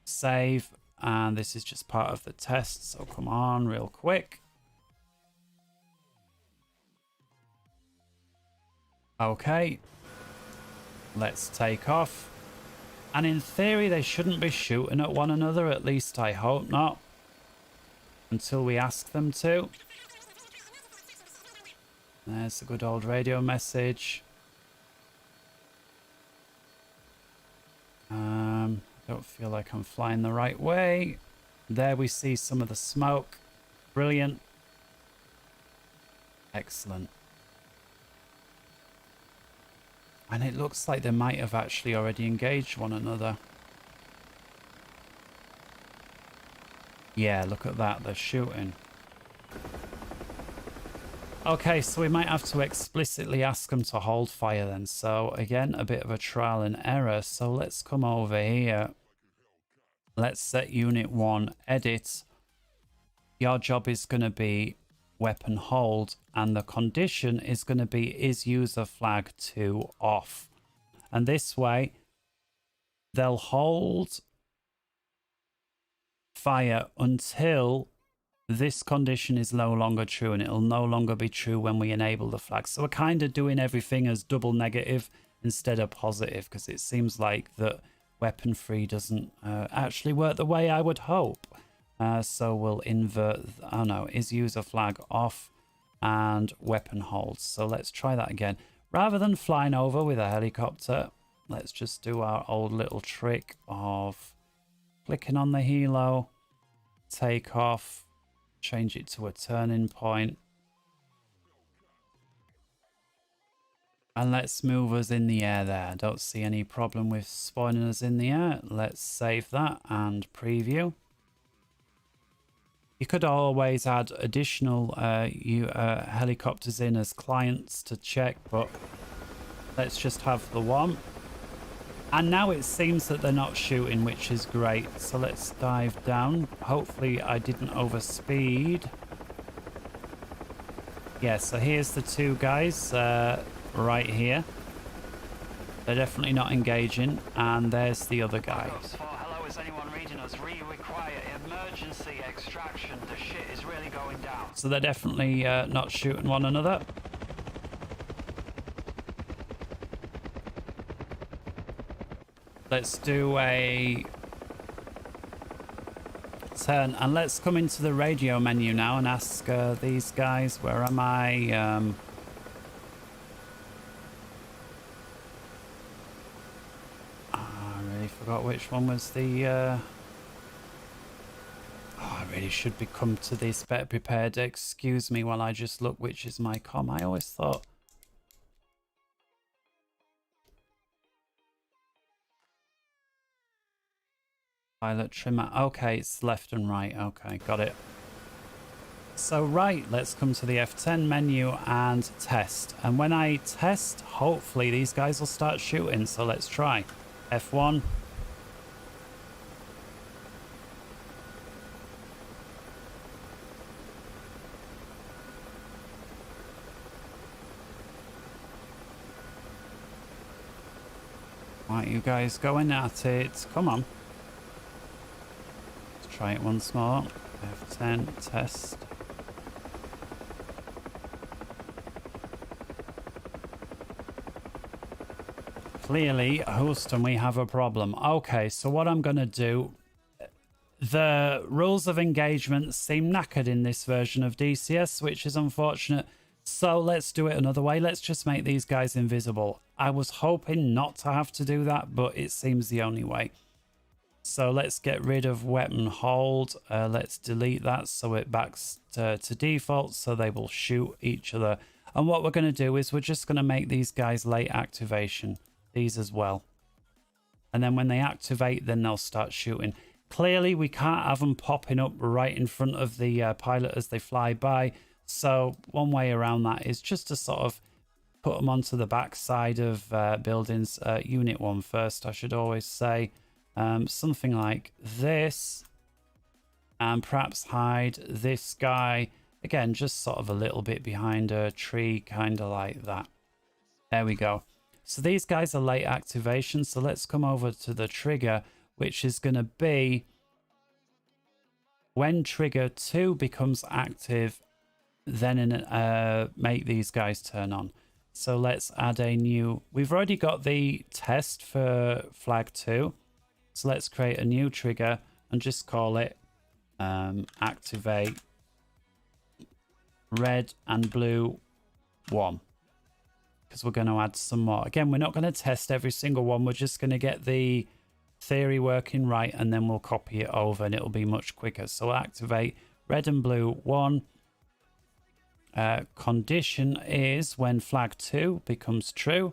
save, and this is just part of the test, so come on real quick. Okay, let's take off. And in theory, they shouldn't be shooting at one another, at least I hope not, until we ask them to. There's a good old radio message. I don't feel like I'm flying the right way. There we see some of the smoke. Brilliant. Excellent. And it looks like they might have actually already engaged one another. Yeah, look at that. They're shooting. Okay, so we might have to explicitly ask them to hold fire then. So again, a bit of a trial and error. So let's come over here. Let's set unit 1, edit. Your job is going to be weapon hold, and the condition is going to be is user flag 2 off. And this way, they'll hold fire until this condition is no longer true, and it'll no longer be true when we enable the flag. So we're kind of doing everything as double negative instead of positive, because it seems like that weapon free doesn't actually work the way I would hope. So we'll invert, oh no, is user flag off and weapon hold. So let's try that again. Rather than flying over with a helicopter, let's just do our old little trick of clicking on the helo, take off, change it to a turning point. And let's move us in the air there. Don't see any problem with spawning us in the air. Let's save that and preview. You could always add additional helicopters in as clients to check, but let's just have the one. And now it seems that they're not shooting, which is great. So let's dive down. Hopefully I didn't overspeed. Yeah, so here's the two guys right here. They're definitely not engaging. And there's the other guy. Hello, is anyone reading us? We require emergency extraction. The shit is really going down. So they're definitely not shooting one another. Let's do a turn, and let's come into the radio menu now and ask these guys, where am I? I really forgot which one was the... Oh, I really should become to this better prepared. Excuse me while I just look which is my com. I always thought... Pilot trimmer. Okay, it's left and right. Okay, got it. So right, let's come to the F10 menu and test. And when I test, hopefully these guys will start shooting. So let's try. F1. Right, you guys going at it. Come on. Let's try it once more. F10 test. Clearly, Houston, we have a problem. Okay, so what I'm going to do... The rules of engagement seem knackered in this version of DCS, which is unfortunate. So let's do it another way. Let's just make these guys invisible. I was hoping not to have to do that, but it seems the only way. So let's get rid of weapon hold. Let's delete that so it backs to default so they will shoot each other. And what we're going to do is we're just going to make these guys late activation. These as well. And then when they activate, then they'll start shooting. Clearly, we can't have them popping up right in front of the pilot as they fly by. So one way around that is just to sort of put them onto the back side of buildings. Unit 1 first, I should always say. Something like this. And perhaps hide this guy. Again, just sort of a little bit behind a tree, kind of like that. There we go. So these guys are late activation. So let's come over to the trigger, which is going to be when trigger 2 becomes active, then make these guys turn on. So let's add a new... We've already got the test for flag 2. So let's create a new trigger and just call it activate red and blue 1. Because we're going to add some more. Again, we're not going to test every single one. We're just going to get the theory working right, and then we'll copy it over and it'll be much quicker. So activate red and blue 1. Condition is when flag 2 becomes true,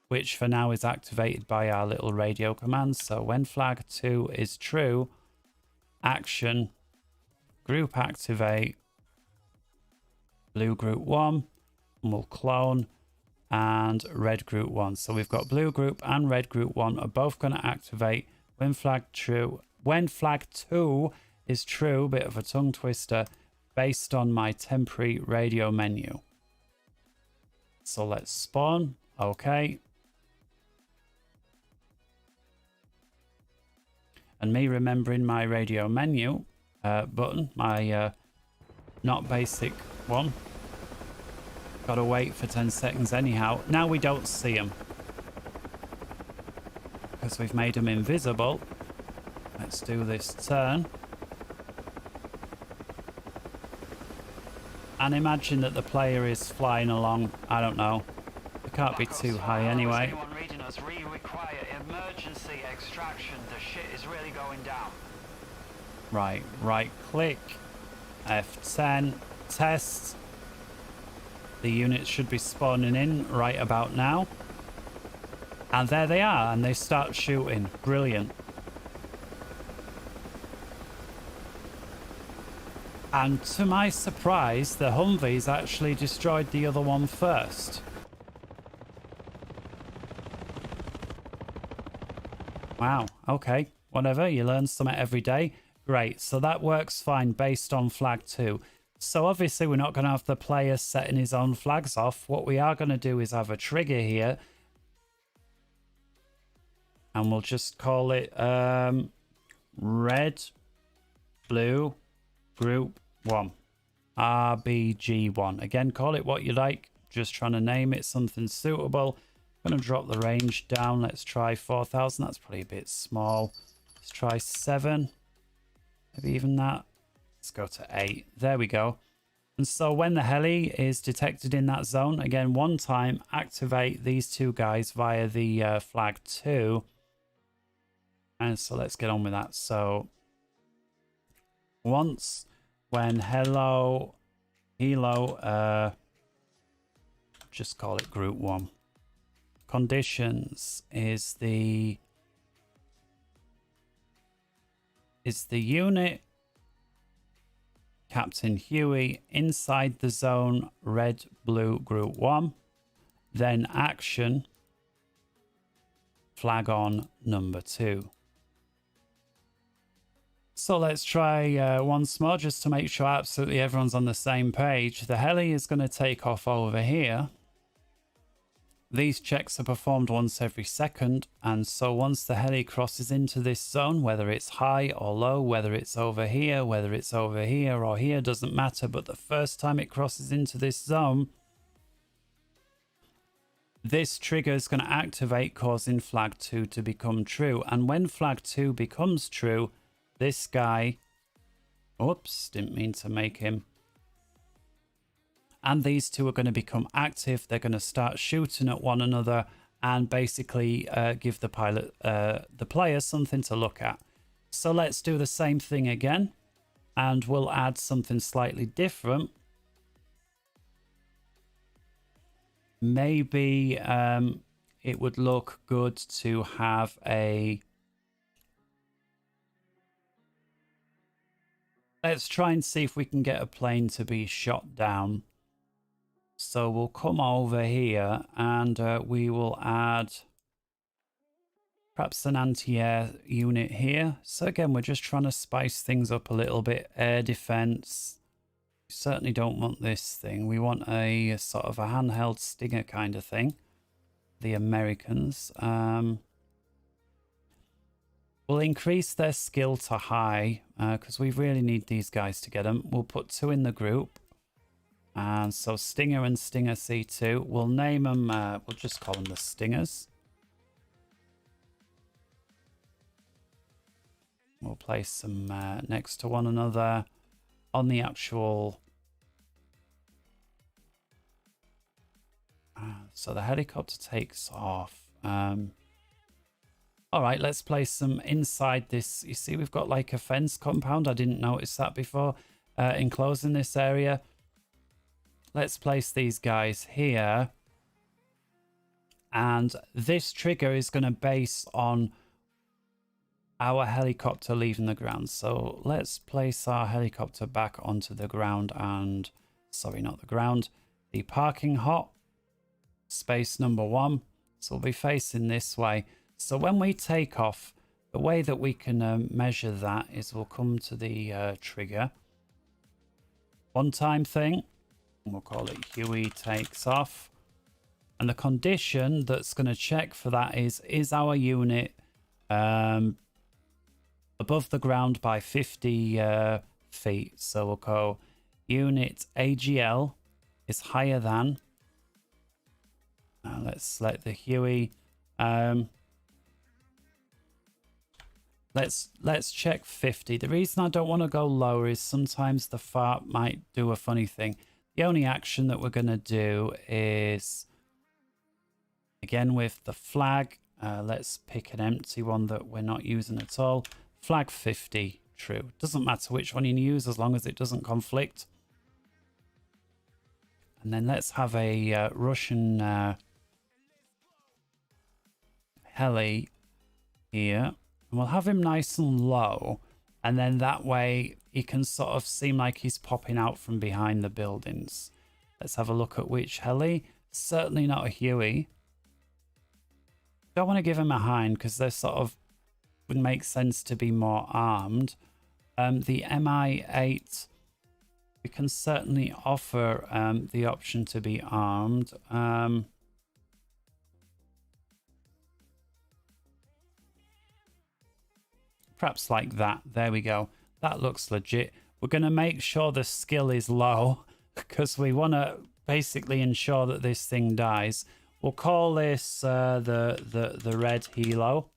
which for now is activated by our little radio command. So when flag 2 is true, action, group activate, blue group 1, and we'll clone, and red group 1. So we've got blue group and red group 1 are both going to activate when flag true. When flag 2 is true, bit of a tongue twister, based on my temporary radio menu. So let's spawn. Okay. And me remembering my radio menu button, my not basic one. Gotta wait for 10 seconds anyhow. Now we don't see them because we've made them invisible. Let's do this turn. And imagine that the player is flying along. I don't know. It can't be too high anyway. Anyone reading us, we require emergency extraction. The shit is really going down. Right, right click. F10. Test. The units should be spawning in right about now. And there they are, and they start shooting. Brilliant. And to my surprise, the Humvees actually destroyed the other one first. Wow, okay, whatever, you learn something every day. Great, so that works fine based on flag 2. So obviously we're not going to have the player setting his own flags off. What we are going to do is have a trigger here. And we'll just call it red, blue, group 1. RBG1. Again, call it what you like. Just trying to name it something suitable. I'm going to drop the range down. Let's try 4,000. That's probably a bit small. Let's try 7. Maybe even that. Let's go to 8. There we go. And so when the heli is detected in that zone, again, one time, activate these two guys via the flag 2. And so let's get on with that. So once when Helo, just call it group 1. Conditions is the unit Captain Huey inside the zone red blue group 1, then action flag on number 2. So let's try once more just to make sure absolutely everyone's on the same page. The heli is going to take off over here. These checks are performed once every second, and so once the heli crosses into this zone, whether it's high or low, whether it's over here, whether it's over here or here, doesn't matter, but the first time it crosses into this zone, this trigger is going to activate, causing flag 2 to become true. And when flag 2 becomes true, this guy, oops, didn't mean to make him, and these two are going to become active. They're going to start shooting at one another and basically give the player something to look at. So let's do the same thing again, and we'll add something slightly different. Maybe it would look good to have a... Let's try and see if we can get a plane to be shot down. So we'll come over here and we will add perhaps an anti-air unit here. So again, we're just trying to spice things up a little bit. Air defense. We certainly don't want this thing. We want a sort of a handheld Stinger kind of thing. The Americans. We'll increase their skill to high because we really need these guys to get them. We'll put 2 in the group. And so Stinger and Stinger C2, we'll name them, we'll just call them the Stingers. We'll place them next to one another on the actual... so the helicopter takes off. All right, let's place them inside this. You see, we've got like a fence compound. I didn't notice that before. Enclosing this area. Let's place these guys here. And this trigger is going to base on our helicopter leaving the ground. So let's place our helicopter back onto the ground and... Sorry, not the ground. The parking hop. Space number 1. So we'll be facing this way. So when we take off, the way that we can measure that is we'll come to the trigger. One-time thing. We'll call it Huey takes off. And the condition that's going to check for that is our unit above the ground by 50 feet. So we'll go unit AGL is higher than. Let's select the Huey. Let's check 50. The reason I don't want to go lower is sometimes the fart might do a funny thing. The only action that we're going to do is, again with the flag, let's pick an empty one that we're not using at all. Flag 50, true. Doesn't matter which one you use as long as it doesn't conflict. And then let's have a Russian heli here. And we'll have him nice and low. And then that way he can sort of seem like he's popping out from behind the buildings. Let's have a look at which heli. Certainly not a Huey. Don't want to give him a hind because they're sort of would make sense to be more armed. The MI8, we can certainly offer the option to be armed. Perhaps like that. There we go. That looks legit. We're going to make sure the skill is low because we want to basically ensure that this thing dies. We'll call this the Red Helo.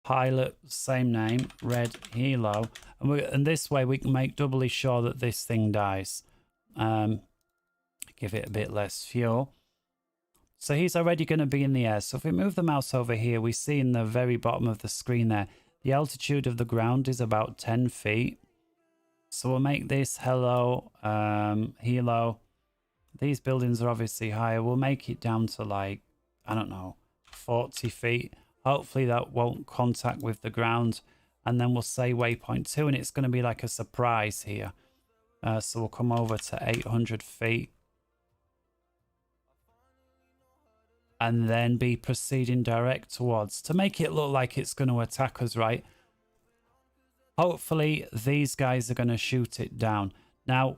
Pilot, same name, Red Helo. And this way we can make doubly sure that this thing dies. Give it a bit less fuel. So he's already going to be in the air. So if we move the mouse over here, we see in the very bottom of the screen there, the altitude of the ground is about 10 feet. So we'll make this Helo, Helo. These buildings are obviously higher. We'll make it down to like, I don't know, 40 feet. Hopefully that won't contact with the ground. And then we'll say waypoint 2, and it's going to be like a surprise here. So we'll come over to 800 feet. And then be proceeding direct towards, to make it look like it's going to attack us, right? Hopefully these guys are going to shoot it down. Now,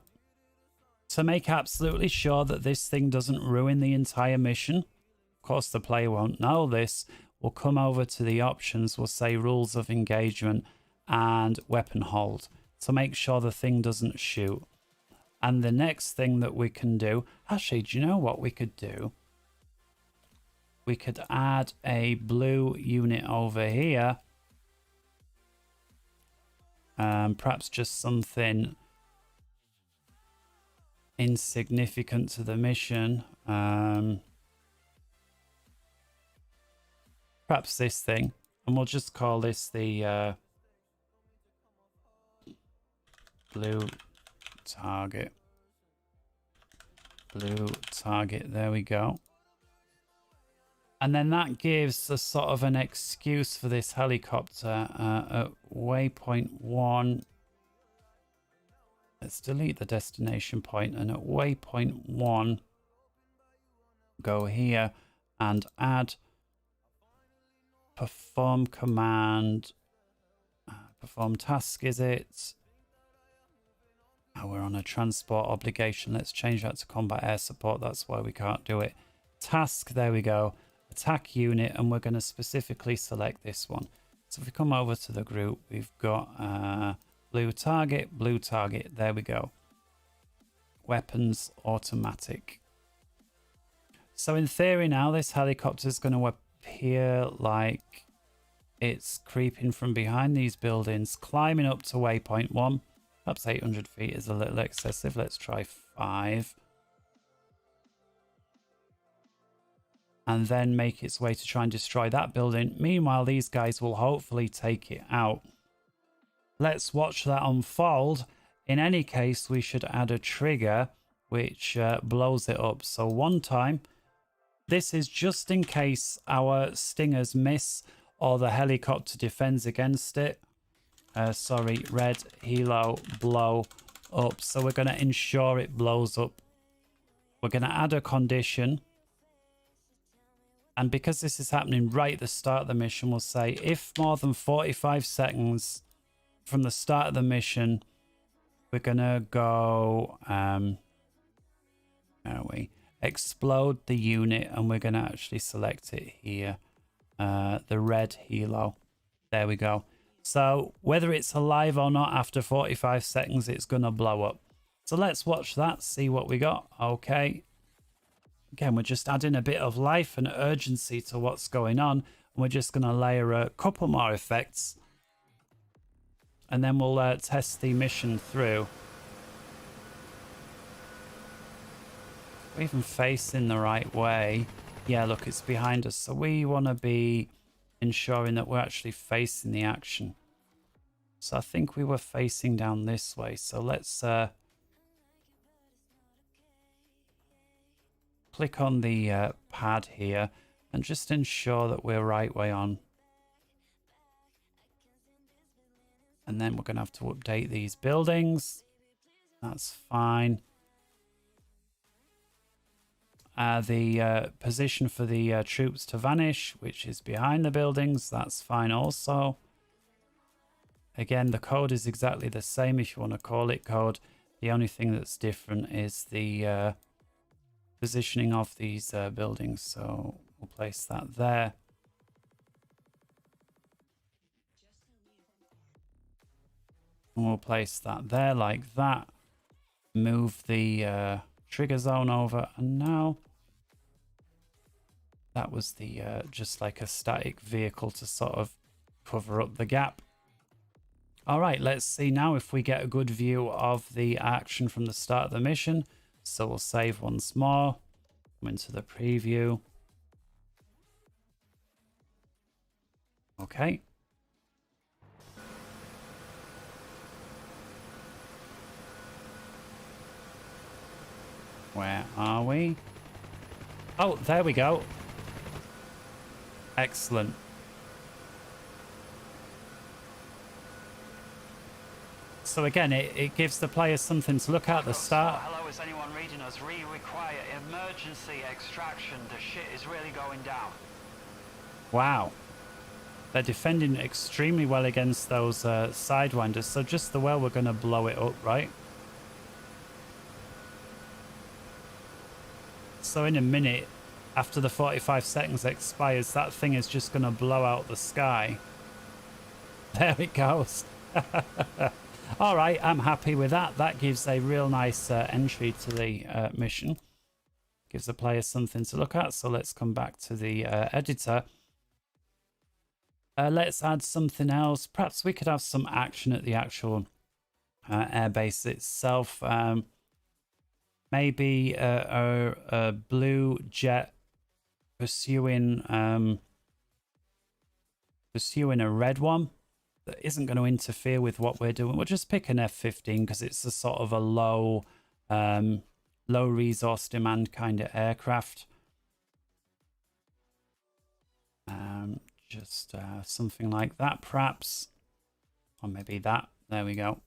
to make absolutely sure that this thing doesn't ruin the entire mission, of course the player won't know this, we'll come over to the options, we'll say rules of engagement and weapon hold to make sure the thing doesn't shoot. And the next thing that we can do, actually, do you know what we could do? We could add a blue unit over here. Perhaps just something insignificant to the mission. Perhaps this thing. And we'll just call this the blue target. Blue target. There we go. And then that gives a sort of an excuse for this helicopter at waypoint 1. Let's delete the destination point, and at waypoint 1, go here and add perform command. Perform task, is it? Oh, we're on a transport obligation. Let's change that to combat air support. That's why we can't do it. Task, there we go. Attack unit, and we're going to specifically select this one. So if we come over to the group, we've got blue target, there we go. Weapons, automatic. So in theory now, this helicopter is going to appear like it's creeping from behind these buildings, climbing up to waypoint 1. Perhaps 800 feet is a little excessive. Let's try 5. And then make its way to try and destroy that building. Meanwhile, these guys will hopefully take it out. Let's watch that unfold. In any case, we should add a trigger which blows it up. So one time, this is just in case our stingers miss or the helicopter defends against it. Sorry, red helo blow up. So we're going to ensure it blows up. We're going to add a condition. And because this is happening right at the start of the mission, we'll say if more than 45 seconds from the start of the mission, we're going to go, explode the unit, and we're going to actually select it here. The red helo. There we go. So whether it's alive or not after 45 seconds, it's going to blow up. So let's watch that, see what we got. Okay. Again, we're just adding a bit of life and urgency to what's going on. And we're just going to layer a couple more effects. And then we'll test the mission through. We're even facing the right way. Yeah, look, it's behind us. So we want to be ensuring that we're actually facing the action. So I think we were facing down this way. So let's click on the pad here and just ensure that we're right way on. And then we're going to have to update these buildings. That's fine. The position for the troops to vanish, which is behind the buildings, that's fine also. Again, the code is exactly the same if you want to call it code. The only thing that's different is the positioning of these buildings. So we'll place that there. And we'll place that there like that. Move the trigger zone over, and now that was the just like a static vehicle to sort of cover up the gap. All right, let's see now if we get a good view of the action from the start of the mission. So we'll save once more, come into the preview. Okay. Where are we? Oh, there we go. Excellent. So again, it gives the players something to look at the start. Hello, is anyone reading us? We require emergency extraction. The shit is really going down. Wow. They're defending extremely well against those sidewinders. So just the well we're going to blow it up, right? So in a minute, after the 45 seconds expires, that thing is just going to blow out the sky. There it goes. All right, I'm happy with that. That gives a real nice entry to the mission. Gives the players something to look at. So let's come back to the editor. Let's add something else. Perhaps we could have some action at the actual airbase itself. Maybe a blue jet pursuing a red one that isn't going to interfere with what we're doing. We'll just pick an F-15 because it's a sort of a low resource demand kind of aircraft. Just something like that, perhaps. Or maybe that. There we go.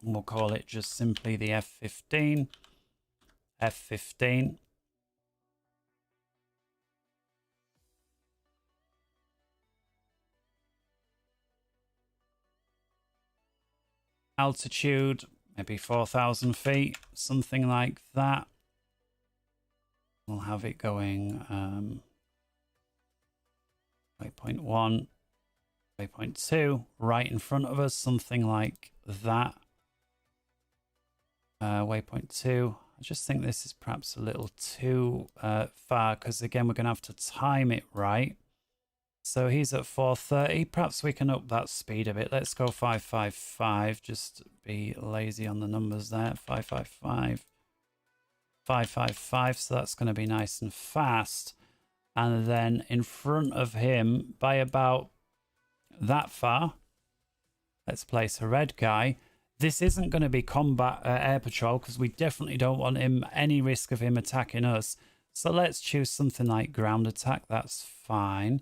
We'll call it just simply the F-15. F-15. Altitude, maybe 4,000 feet, something like that. We'll have it going waypoint 1, waypoint 2, right in front of us, something like that. Waypoint 2. I just think this is perhaps a little too far because again we're going to have to time it right. So he's at 430. Perhaps we can up that speed a bit. Let's go 555. Just be lazy on the numbers there. 555. 555. So that's going to be nice and fast. And then in front of him by about that far, let's place a red guy. This isn't going to be combat air patrol because we definitely don't want him, any risk of him attacking us. So let's choose something like ground attack. That's fine.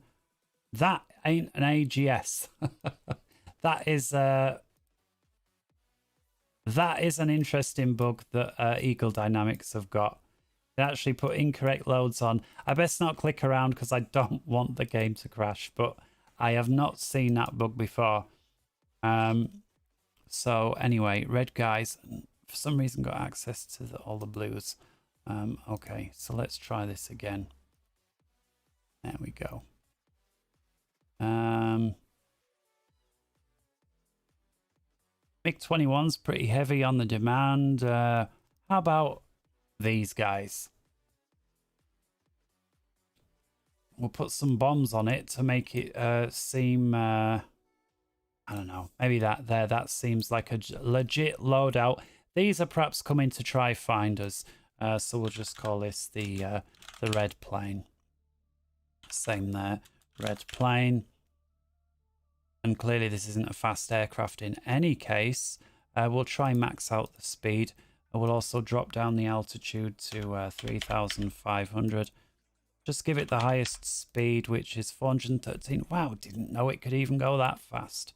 That ain't an AGS. That is an interesting bug that Eagle Dynamics have got. They actually put incorrect loads on. I best not click around because I don't want the game to crash, but I have not seen that bug before. So anyway, red guys for some reason got access to all the blues. Okay, so let's try this again. There we go. MiG-21's pretty heavy on the demand. How about these guys? We'll put some bombs on it to make it seem I don't know, maybe that seems like a legit loadout. These are perhaps coming to try find us, so we'll just call this the red plane. Same there, red plane. And clearly this isn't a fast aircraft in any case. We'll try max out the speed. We'll also drop down the altitude to 3,500. Just give it the highest speed, which is 413. Wow, didn't know it could even go that fast.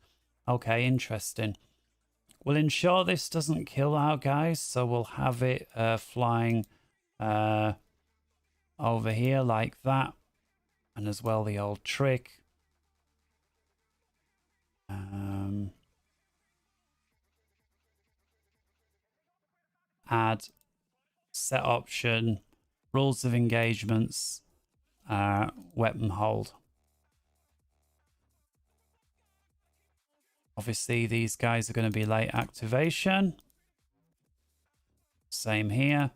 Okay, interesting. We'll ensure this doesn't kill our guys, so we'll have it flying over here like that. And as well the old trick. Add, set option, rules of engagements, weapon hold. Obviously these guys are going to be late activation. Same here.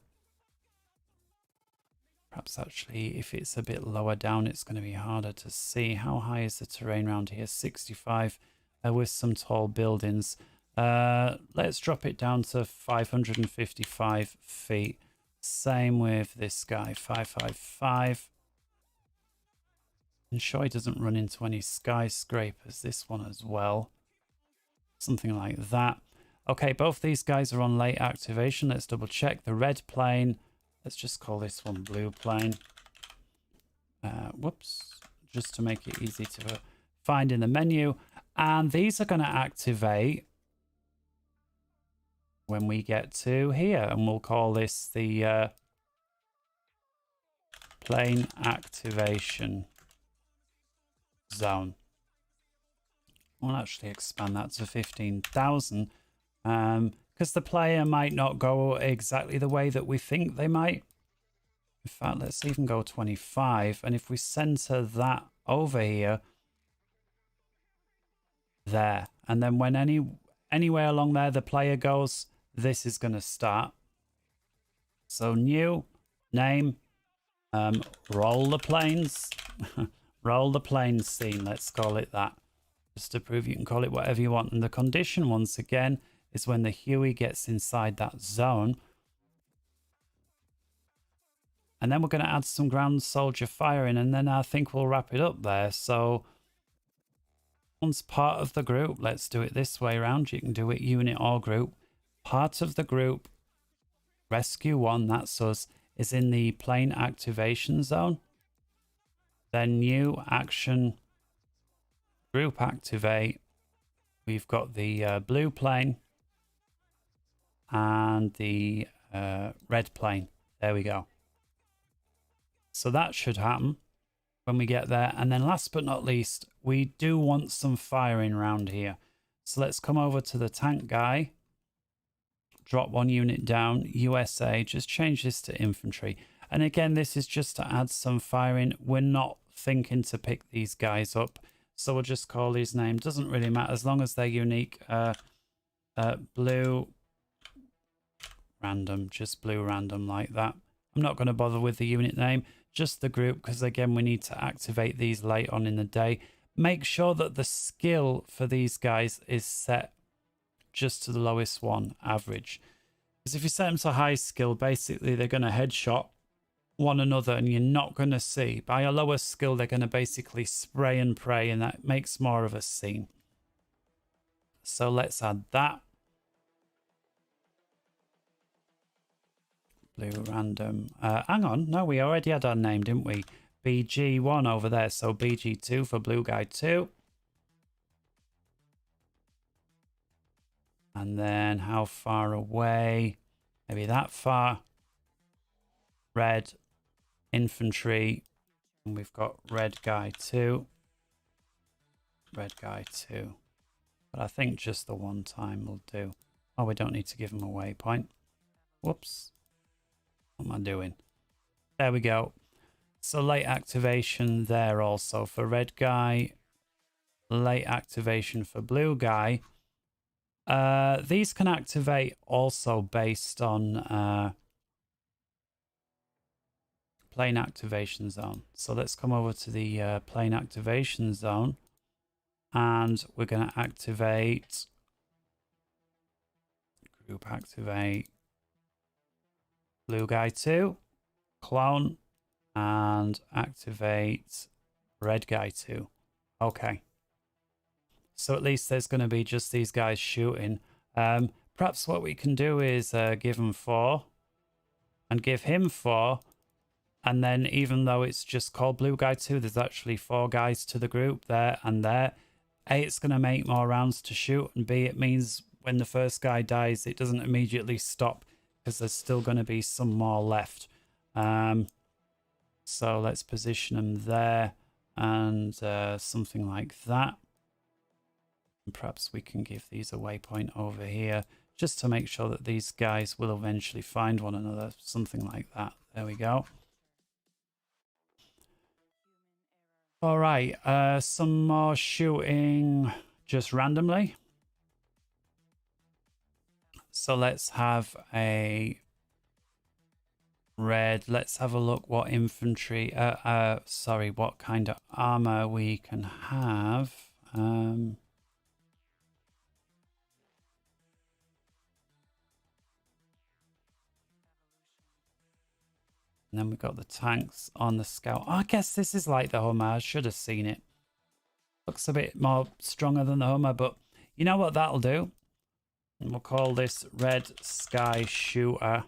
Perhaps actually if it's a bit lower down it's going to be harder to see. How high is the terrain around here? 65 with some tall buildings. Let's drop it down to 555 feet. Same with this guy, 555. Ensure he doesn't run into any skyscrapers. This one as well. Something like that. Okay, both these guys are on late activation. Let's double check. The red plane, let's just call this one blue plane. Whoops, just to make it easy to find in the menu. And these are going to activate when we get to here. And we'll call this the plane activation zone. We'll actually expand that to 15,000 because the player might not go exactly the way that we think they might. In fact, let's even go 25. And if we center that over here, there, and then when anywhere along there the player goes, this is going to start. So new, name, roll the planes, roll the planes scene, let's call it that. Just to prove you can call it whatever you want. And the condition, once again, is when the Huey gets inside that zone. And then we're going to add some ground soldier firing, and then I think we'll wrap it up there. So once part of the group, let's do it this way around. You can do it unit or group. Part of the group, rescue 1, that's us, is in the plane activation zone. Then new action, group activate. We've got the blue plane and the red plane. There we go. So that should happen when we get there. And then last but not least, we do want some firing around here. So let's come over to the tank guy. Drop 1 unit down, USA, just change this to infantry. And again, this is just to add some firing. We're not thinking to pick these guys up. So we'll just call his name. Doesn't really matter as long as they're unique. Blue random, just blue random like that. I'm not going to bother with the unit name, just the group, because again, we need to activate these late on in the day. Make sure that the skill for these guys is set just to the lowest one, average. Because if you set them to high skill, basically they're going to headshot one another and you're not going to see. By a lower skill, they're going to basically spray and pray, and that makes more of a scene. So let's add that. Blue random. Hang on, no, we already had our name, didn't we? BG1 over there, so BG2 for blue guy 2. And then how far away? Maybe that far. Red infantry. And we've got red guy 2. Red guy 2. But I think just the one time will do. Oh, we don't need to give him a waypoint. Whoops. What am I doing? There we go. So late activation there also for red guy. Late activation for blue guy. These can activate also based on plane activation zone. So let's come over to the plane activation zone, and we're going to activate group activate blue guy 2, clone, and activate red guy 2. Okay. So at least there's going to be just these guys shooting. Perhaps what we can do is give him 4 and give him 4. And then even though it's just called blue guy 2, there's actually 4 guys to the group there and there. A, it's going to make more rounds to shoot. And B, it means when the first guy dies, it doesn't immediately stop because there's still going to be some more left. So let's position them there and something like that. And perhaps we can give these a waypoint over here just to make sure that these guys will eventually find one another. Something like that. There we go. All right. Some more shooting just randomly. So let's have a red. Let's have a look what infantry, sorry, what kind of armor we can have. And then we've got the tanks on the scout. Oh, I guess this is like the Hummer. I should have seen it. Looks a bit more stronger than the Hummer, but you know what that'll do? And we'll call this Red Sky Shooter.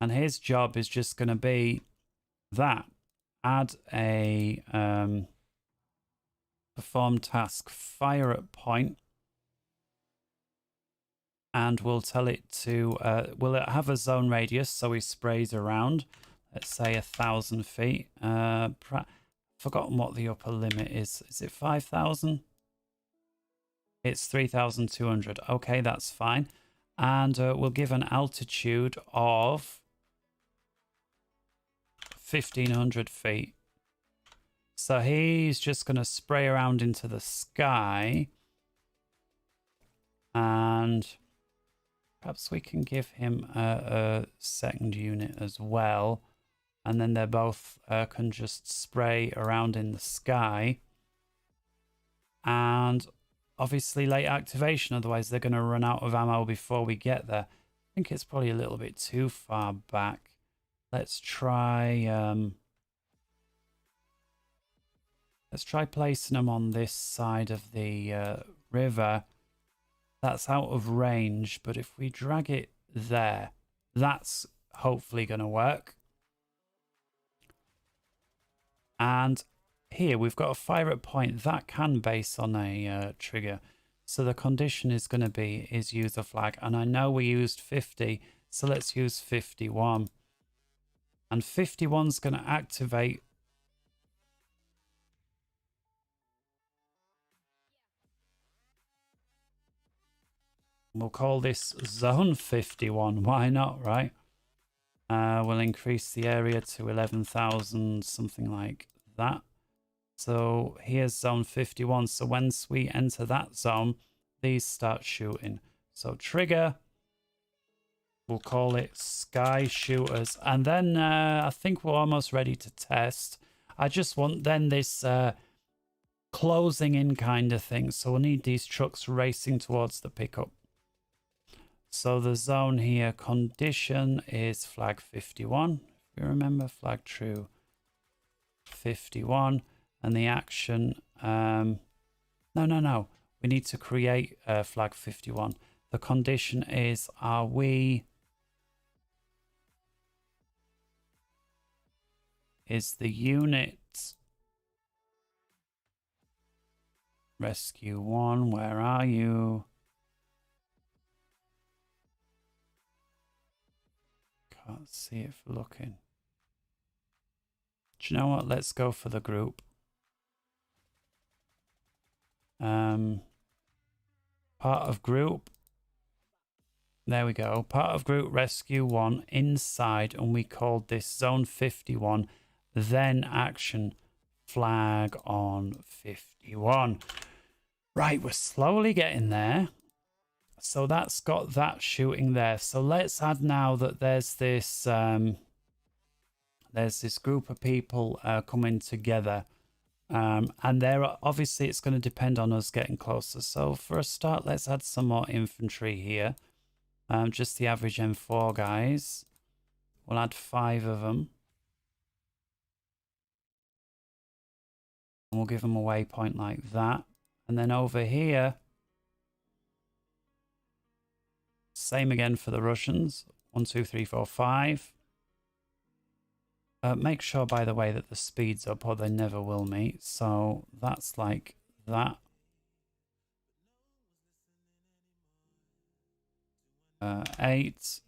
And his job is just going to be that. Add a perform task fire at point. And we'll tell it to, will it have a zone radius so he sprays around? Let's say 1,000 feet. Forgotten what the upper limit is. Is it 5,000? It's 3,200. Okay, that's fine. And we'll give an altitude of 1,500 feet. So he's just going to spray around into the sky. And perhaps we can give him a second unit as well. And then they both can just spray around in the sky. And obviously late activation, otherwise they're going to run out of ammo before we get there. I think it's probably a little bit too far back. Let's try placing them on this side of the river. That's out of range, but if we drag it there, that's hopefully going to work. And here we've got a fire at point that can base on a trigger. So the condition is going to be is use a flag. And I know we used 50, so let's use 51. And 51 is going to activate. We'll call this zone 51. Why not, right? We'll increase the area to 11,000, something like that. So here's zone 51. So once we enter that zone, these start shooting. So trigger, we'll call it Sky Shooters. And then I think we're almost ready to test. I just want then this closing in kind of thing. So we'll need these trucks racing towards the pickup. So the zone here, condition is flag 51. If you remember, flag true 51. And the action, no. We need to create flag 51. The condition is, are we, is the unit rescue 1, where are you? Can't see it for looking. Do you know what? Let's go for the group. Part of group. There we go. Part of group rescue 1 inside, and we called this zone 51. Then action flag on 51. Right, we're slowly getting there. So that's got that shooting there. So let's add now that there's this group of people coming together. And there obviously it's going to depend on us getting closer. So for a start, let's add some more infantry here. Just the average M4 guys. We'll add 5 of them. And we'll give them a waypoint like that. And then over here, same again for the Russians. 1, 2, 3, 4, 5. Make sure, by the way, that the speed's up or they never will meet. So that's like that. 8.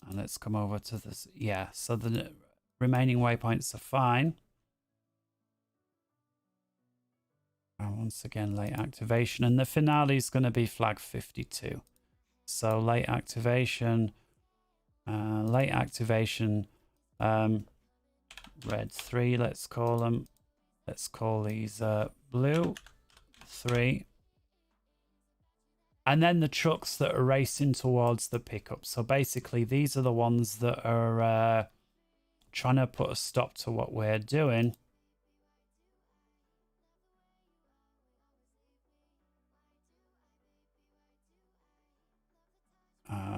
And let's come over to this. Yeah, so the remaining waypoints are fine. And once again, late activation. And the finale is going to be flag 52. So late activation. Red 3, let's call them. Let's call these blue 3. And then the trucks that are racing towards the pickup. So basically, these are the ones that are trying to put a stop to what we're doing.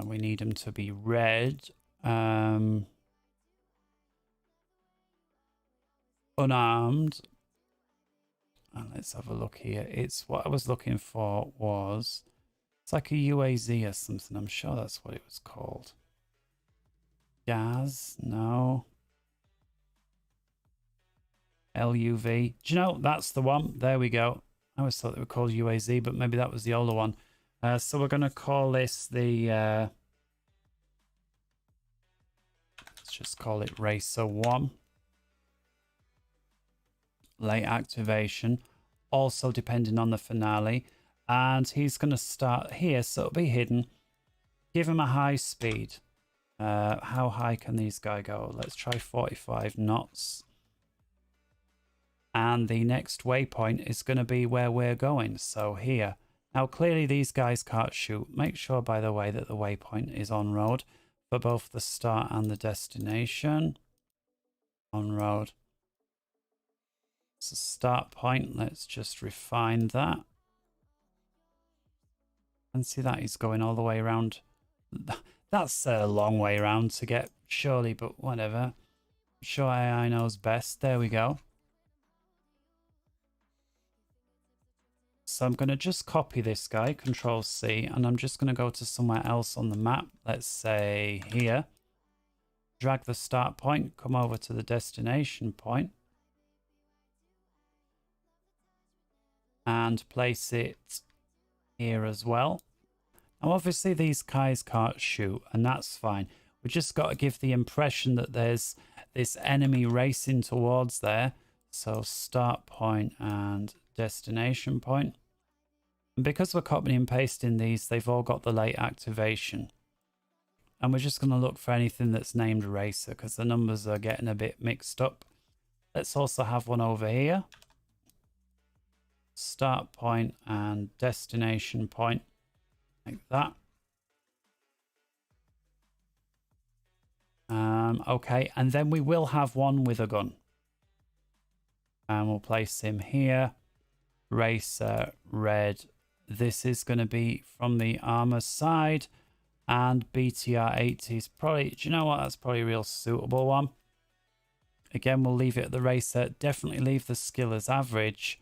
We need them to be red. Unarmed. And let's have a look here. It's what I was looking for was, it's like a UAZ or something. I'm sure that's what it was called. Gas? No. LUV. Do you know, that's the one. There we go. I always thought they were called UAZ, but maybe that was the older one. So we're going to call this the... let's just call it Racer 1. Late activation. Also depending on the finale. And he's going to start here, so it'll be hidden. Give him a high speed. How high can these guys go? Let's try 45 knots. And the next waypoint is going to be where we're going. So here. Now, clearly these guys can't shoot. Make sure, by the way, that the waypoint is on road for both the start and the destination. On road. It's a start point. Let's just refine that. And see that he's going all the way around. That's a long way around to get, surely, but whatever. I'm sure AI knows best. There we go. So I'm going to just copy this guy, Control C, and I'm just going to go to somewhere else on the map. Let's say here. Drag the start point, come over to the destination point. And place it here as well. Now obviously these guys can't shoot, and that's fine. We just got to give the impression that there's this enemy racing towards there. So start point and destination point. And because we're copying and pasting these, they've all got the late activation. And we're just going to look for anything that's named Racer, because the numbers are getting a bit mixed up. Let's also have one over here. Start point and destination point. Like that. Okay, and then we will have one with a gun. And we'll place him here. Racer, red. This is going to be from the armor side. And BTR 80 is probably, do you know what? That's probably a real suitable one. Again, we'll leave it at the Racer. Definitely leave the skill as average.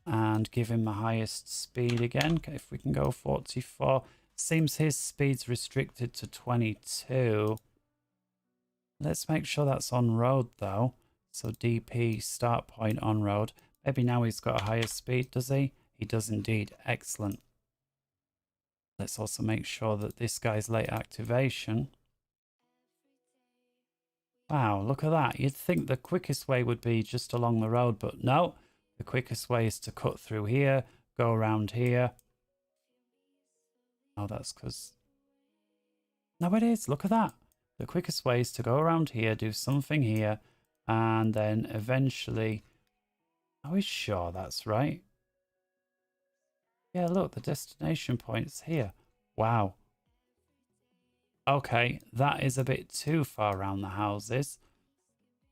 And give him the highest speed again. If we can go 44. Seems his speed's restricted to 22. Let's make sure that's on road though. So DP start point on road. Maybe now he's got a higher speed, does he? He does indeed. Excellent. Let's also make sure that this guy's late activation. Wow, look at that. You'd think the quickest way would be just along the road, but no. The quickest way is to cut through here, go around here. Oh, that's because... No, it is. Look at that. The quickest way is to go around here, do something here, and then eventually... Are we sure that's right? Yeah, look, the destination point's here. Wow. Okay, that is a bit too far around the houses.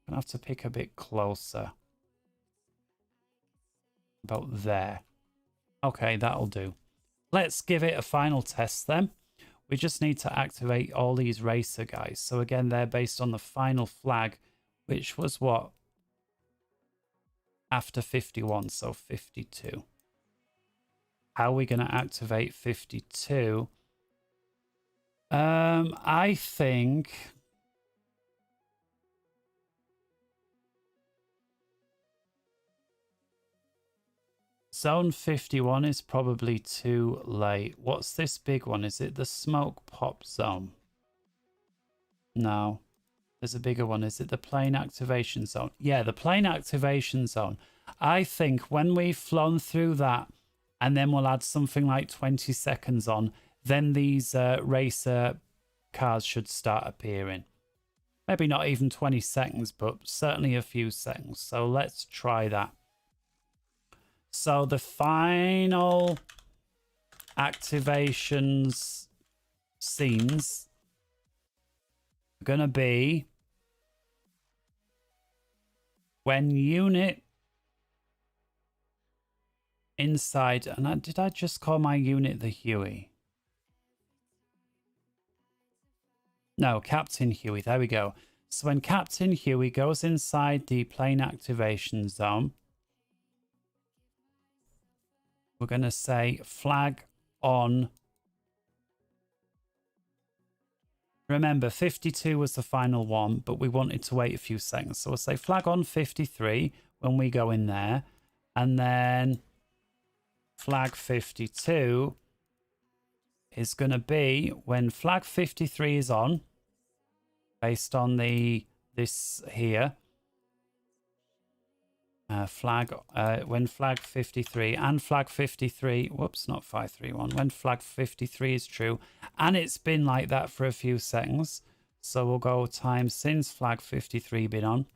I'm going to have to pick a bit closer. About there. Okay, that'll do. Let's give it a final test then. We just need to activate all these Racer guys. So again, they're based on the final flag, which was what? After 51, so 52. How are we going to activate 52? I think... Zone 51 is probably too late. What's this big one? Is it the smoke pop zone? No. There's a bigger one. Is it the plane activation zone? Yeah, the plane activation zone. I think when we've flown through that, and then we'll add something like 20 seconds on, then these Racer cars should start appearing. Maybe not even 20 seconds, but certainly a few seconds. So let's try that. So the final activations scenes are going to be when unit inside, and did I just call my unit the Huey? No, Captain Huey, there we go. So when Captain Huey goes inside the plane activation zone, we're going to say flag on. Remember, 52 was the final one, but we wanted to wait a few seconds. So we'll say flag on 53 when we go in there. And then flag 52 is going to be when flag 53 is on, based on this here. When flag 53 and flag 53, whoops, not 531, when flag 53 is true, and it's been like that for a few seconds. So we'll go time since flag 53 been on.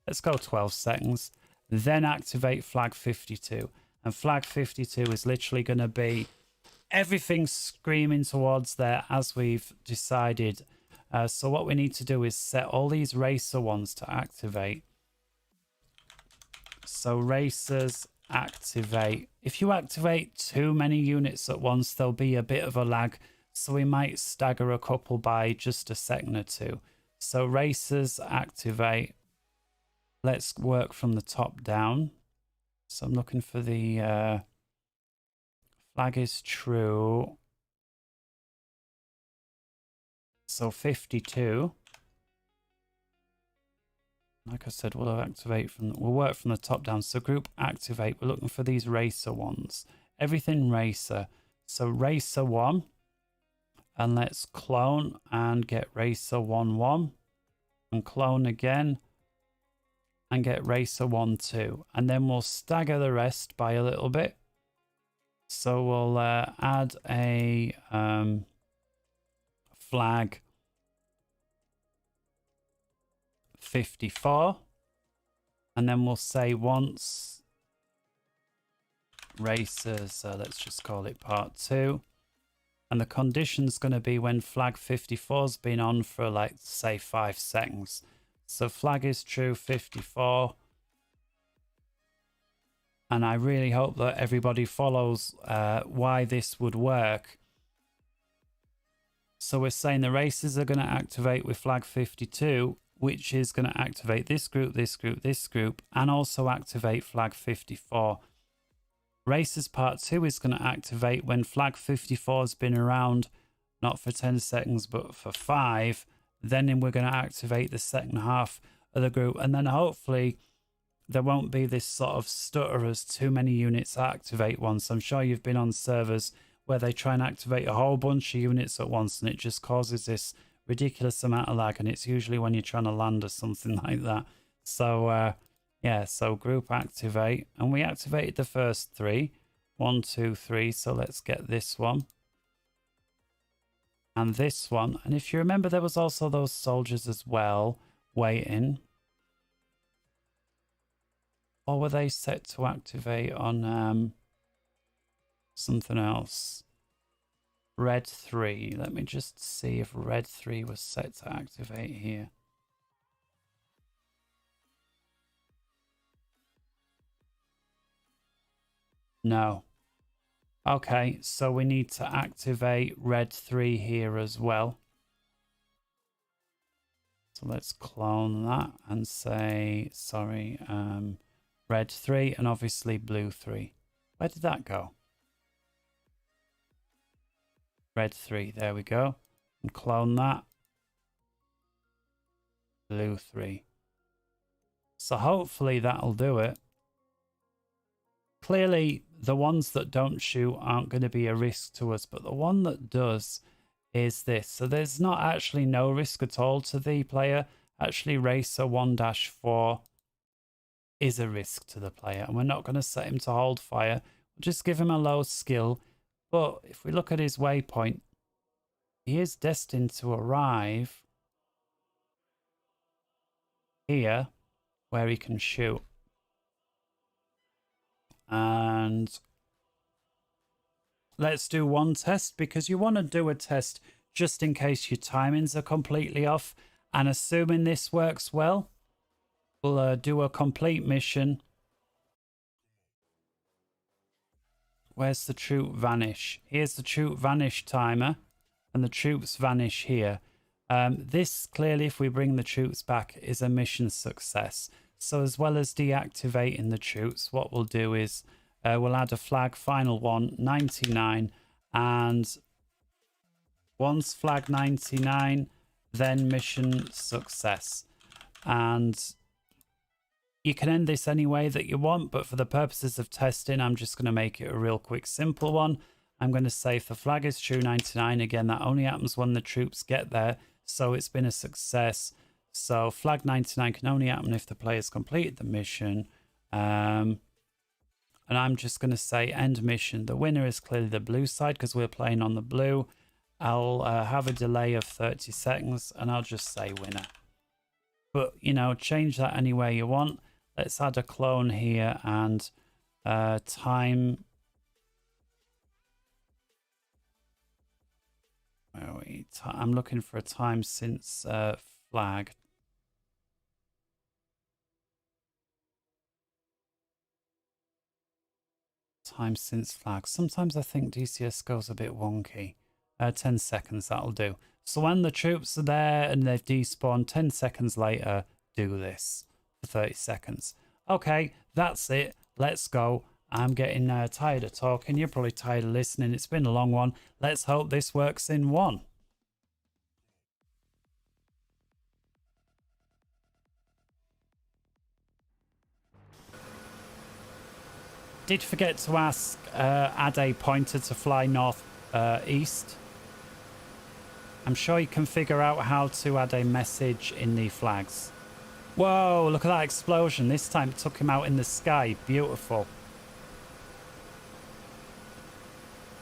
Let's go 12 seconds. Then activate flag 52. And flag 52 is literally going to be everything screaming towards there as we've decided. So what we need to do is set all these racer ones to activate. So racers activate. If you activate too many units at once, there'll be a bit of a lag. So we might stagger a couple by just a second or two. So racers activate. Let's work from the top down. So I'm looking for the flag is true. So 52. Like I said, we'll work from the top down. So group activate, we're looking for these racer ones. Everything racer. So racer 1. And let's clone and get racer 1 and clone again and get racer 1 2. And then we'll stagger the rest by a little bit. So we'll add a flag 54, and then we'll say once racers, let's just call it part 2, and the condition's going to be when flag 54's been on for like say 5 seconds. So flag is true 54, and I really hope that everybody follows why this would work. So we're saying the racers are going to activate with flag 52, which is going to activate this group, this group, this group, and also activate flag 54. Racers part 2 is going to activate when flag 54 has been around, not for 10 seconds, but for 5. Then we're going to activate the second half of the group. And then hopefully there won't be this sort of stutter as too many units activate once. I'm sure you've been on servers where they try and activate a whole bunch of units at once, and it just causes this ridiculous amount of lag, and it's usually when you're trying to land or something like that. So yeah, so group activate, and we activated the first 3, 1 2 3. So let's get this one and this one. And if you remember, there was also those soldiers as well waiting, or were they set to activate on something else? Red 3. Let me just see if red 3 was set to activate here. No. Okay, so we need to activate red 3 here as well. So let's clone that and say, sorry, red 3 and obviously blue 3. Where did that go? Red 3, there we go. And clone that. Blue 3. So hopefully that'll do it. Clearly, the ones that don't shoot aren't going to be a risk to us, but the one that does is this. So there's not actually no risk at all to the player. Actually, Racer 1-4 is a risk to the player, and we're not going to set him to hold fire. We'll just give him a low skill. But if we look at his waypoint, he is destined to arrive here where he can shoot. And let's do one test, because you want to do a test just in case your timings are completely off. And assuming this works well, we'll do a complete mission. Where's the troop vanish? Here's the troop vanish timer, and the troops vanish here. This clearly, if we bring the troops back, is a mission success. So as well as deactivating the troops, what we'll do is we'll add a flag, final one, 99. And once flag 99, then mission success. And you can end this any way that you want, but for the purposes of testing, I'm just going to make it a real quick, simple one. I'm going to say if the flag is true 99, again, that only happens when the troops get there. So it's been a success. So flag 99 can only happen if the player's completed the mission. And I'm just going to say end mission. The winner is clearly the blue side because we're playing on the blue. I'll have a delay of 30 seconds and I'll just say winner. But, you know, change that any way you want. Let's add a clone here and time. I'm looking for a time since flag. Time since flag. Sometimes I think DCS goes a bit wonky. 10 seconds, that'll do. So when the troops are there and they've despawned, 10 seconds later, do this for 30 seconds. Okay, that's it. Let's go. I'm getting tired of talking. You're probably tired of listening. It's been a long one. Let's hope this works in one. Did forget to ask, add a pointer to fly north east. I'm sure you can figure out how to add a message in the flags. Whoa, look at that explosion. This time it took him out in the sky. Beautiful.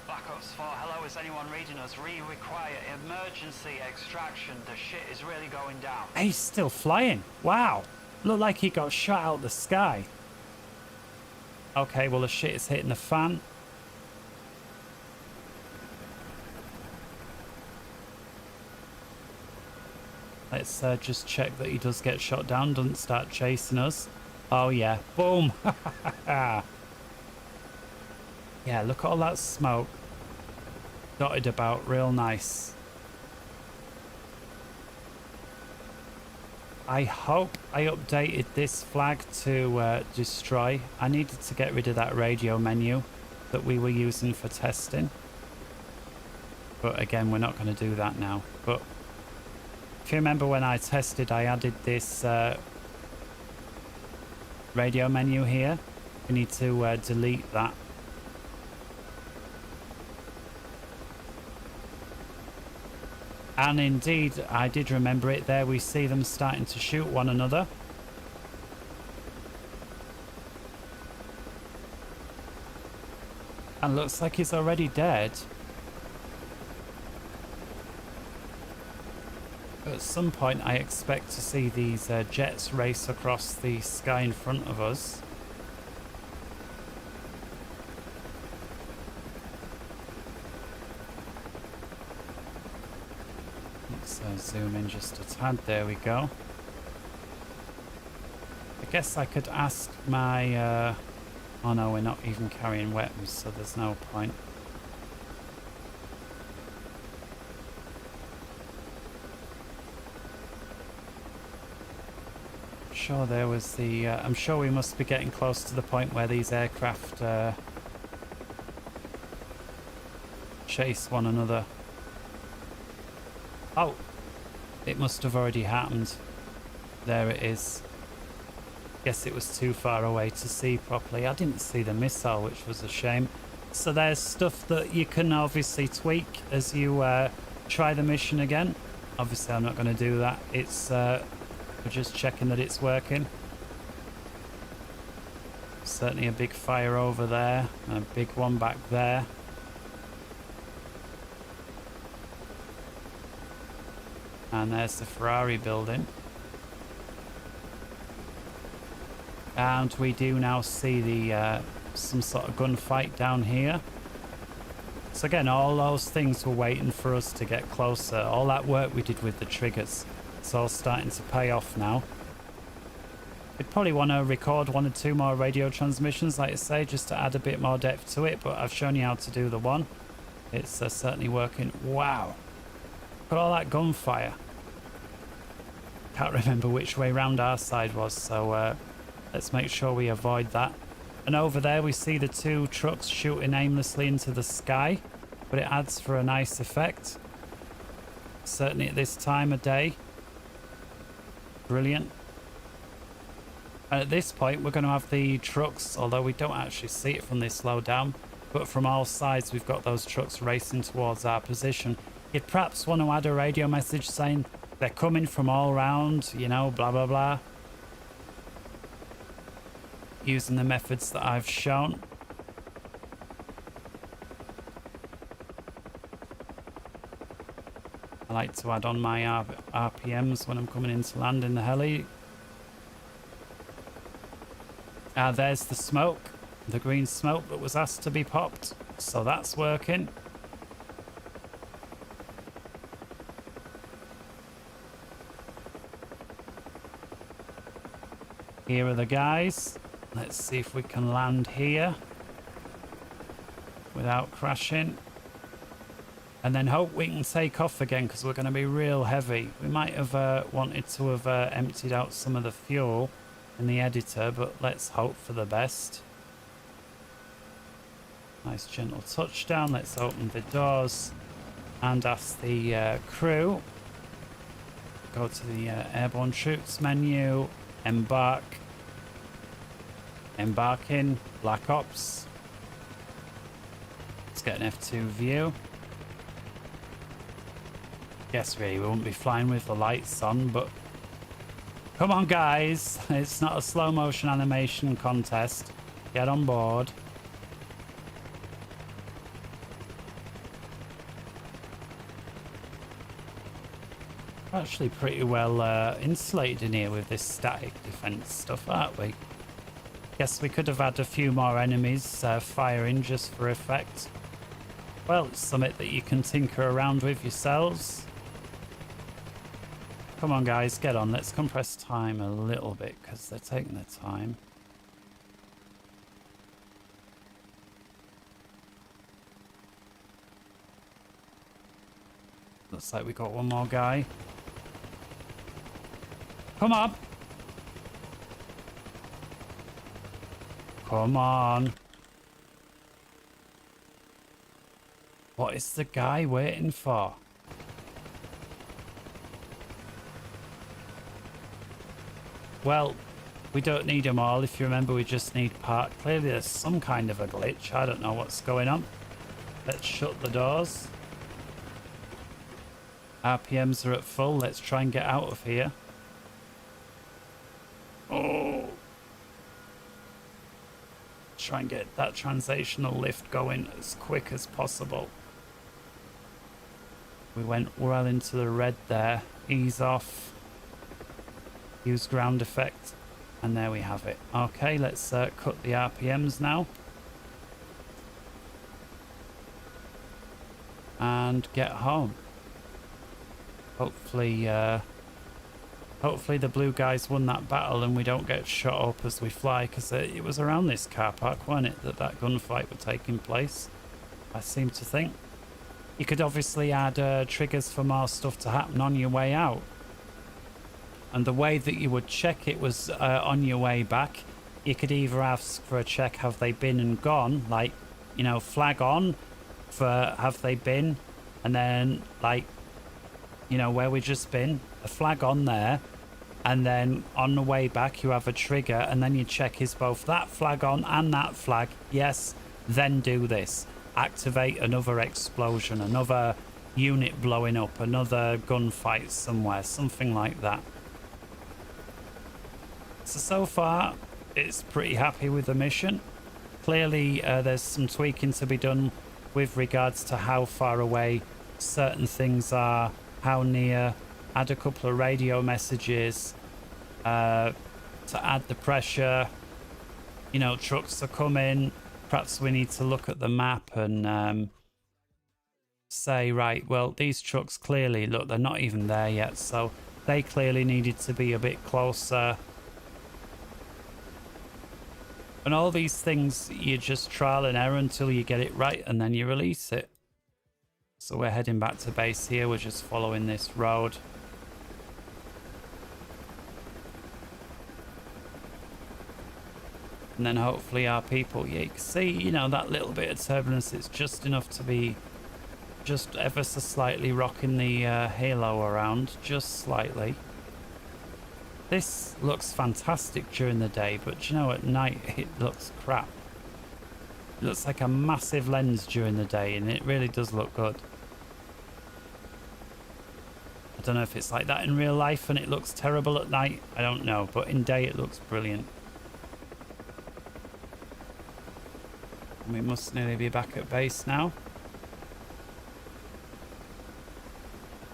Backups for hello, is anyone reading us? We require emergency extraction. The shit is really going down. He's still flying. Wow. Looked like he got shot out the sky. Okay, well the shit is hitting the fan. Let's just check that he does get shot down, doesn't start chasing us. Oh yeah, boom. Yeah, look at all that smoke dotted about, real nice. I hope I updated this flag to destroy. I needed to get rid of that radio menu that we were using for testing. But again, we're not going to do that now. But if you remember when I tested, I added this radio menu here. We need to delete that. And indeed, I did remember it there. We see them starting to shoot one another. And looks like he's already dead. At some point, I expect to see these jets race across the sky in front of us. Let's zoom in just a tad. There we go. I guess I could ask my... oh no, we're not even carrying weapons, so there's no point. Sure, there was the I'm sure we must be getting close to the point where these aircraft chase one another. Oh, it must have already happened. There it is. Guess it was too far away to see properly. I didn't see the missile, which was a shame. So there's stuff that you can obviously tweak as you try the mission again. Obviously I'm not going to do that. It's we're just checking that it's working. Certainly a big fire over there, and a big one back there. And there's the Ferrari building. And we do now see the some sort of gunfight down here. So again, all those things were waiting for us to get closer. All that work we did with the triggers, it's all starting to pay off now. We'd probably want to record 1 or 2 more radio transmissions, like I say, just to add a bit more depth to it. But I've shown you how to do the one. It's certainly working. Wow. Look at all that gunfire. Can't remember which way round our side was, so let's make sure we avoid that. And over there we see the two trucks shooting aimlessly into the sky, but it adds for a nice effect. Certainly at this time of day. Brilliant. And at this point we're going to have the trucks, although we don't actually see it from this low down, but from all sides we've got those trucks racing towards our position. You'd perhaps want to add a radio message saying they're coming from all around, you know, blah blah blah, using the methods that I've shown. I like to add on my RPMs when I'm coming into land in the heli. There's the smoke, the green smoke that was asked to be popped, so that's working. Here are the guys. Let's see if we can land here without crashing. And then hope we can take off again, because we're going to be real heavy. We might have wanted to have emptied out some of the fuel in the editor, but let's hope for the best. Nice gentle touchdown. Let's open the doors and ask the crew. Go to the airborne troops menu. Embark. Embarking. Black Ops. Let's get an F2 view. Guess really we won't be flying with the lights on, but come on guys, it's not a slow motion animation contest. Get on board. We're actually pretty well insulated in here with this static defense stuff, aren't we? Guess we could have had a few more enemies firing just for effect. Well, it's something that you can tinker around with yourselves. Come on guys, get on. Let's compress time a little bit because they're taking their time. Looks like we got one more guy. Come on. Come on. What is the guy waiting for? Well, we don't need them all. If you remember, we just need part. Clearly there's some kind of a glitch. I don't know what's going on. Let's shut the doors. RPMs are at full. Let's try and get out of here. Oh. Try and get that translational lift going as quick as possible. We went well into the red there. Ease off. Use ground effect, and there we have it. Okay, let's cut the RPMs now and get home. Hopefully hopefully the blue guys won that battle and we don't get shot up as we fly, because it was around this car park, wasn't it, that gunfight was taking place, I seem to think. You could obviously add triggers for more stuff to happen on your way out. And the way that you would check it was on your way back. You could either ask for a check, have they been and gone? Like, you know, flag on for have they been? And then, like, you know, where we just been, a flag on there. And then on the way back, you have a trigger. And then you check, is both that flag on and that flag? Yes, then do this. Activate another explosion, another unit blowing up, another gunfight somewhere, something like that. So far, it's pretty happy with the mission. Clearly, there's some tweaking to be done with regards to how far away certain things are, how near. Add a couple of radio messages to add the pressure. You know, trucks are coming. Perhaps we need to look at the map and say, right, well, these trucks clearly, look, they're not even there yet, so they clearly needed to be a bit closer. And all these things, you just trial and error until you get it right, and then you release it. So we're heading back to base here. We're just following this road. And then hopefully our people, yeah, you can see, you know, that little bit of turbulence, it's just enough to be just ever so slightly rocking the halo around, just slightly. This looks fantastic during the day, but you know, at night it looks crap. It looks like a massive lens during the day, and it really does look good. I don't know if it's like that in real life and it looks terrible at night. I don't know, but in day it looks brilliant. We must nearly be back at base now.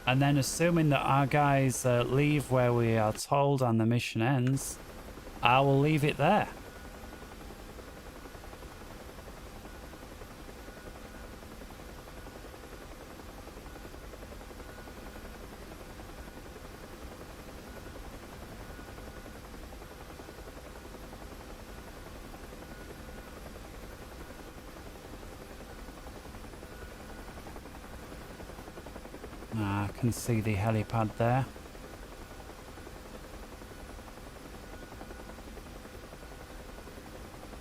And then assuming that our guys leave where we are told and the mission ends, I will leave it there. I can see the helipad there.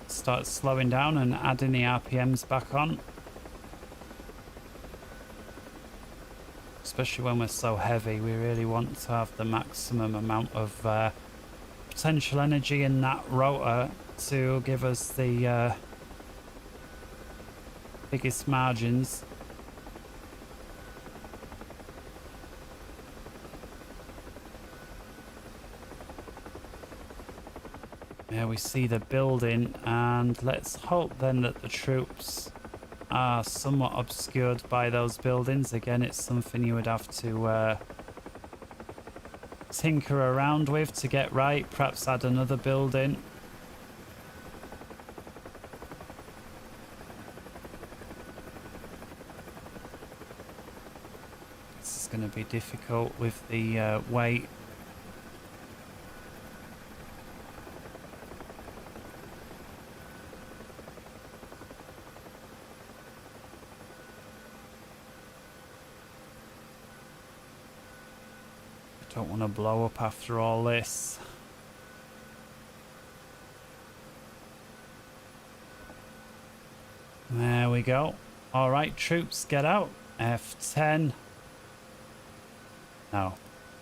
Start slowing down and adding the RPMs back on. Especially when we're so heavy, we really want to have the maximum amount of potential energy in that rotor to give us the biggest margins. Yeah, we see the building, and let's hope then that the troops are somewhat obscured by those buildings. Again, it's something you would have to tinker around with to get right. Perhaps add another building. This is going to be difficult with the weight. Don't want to blow up after all this. There we go. All right, troops, get out. F10. No,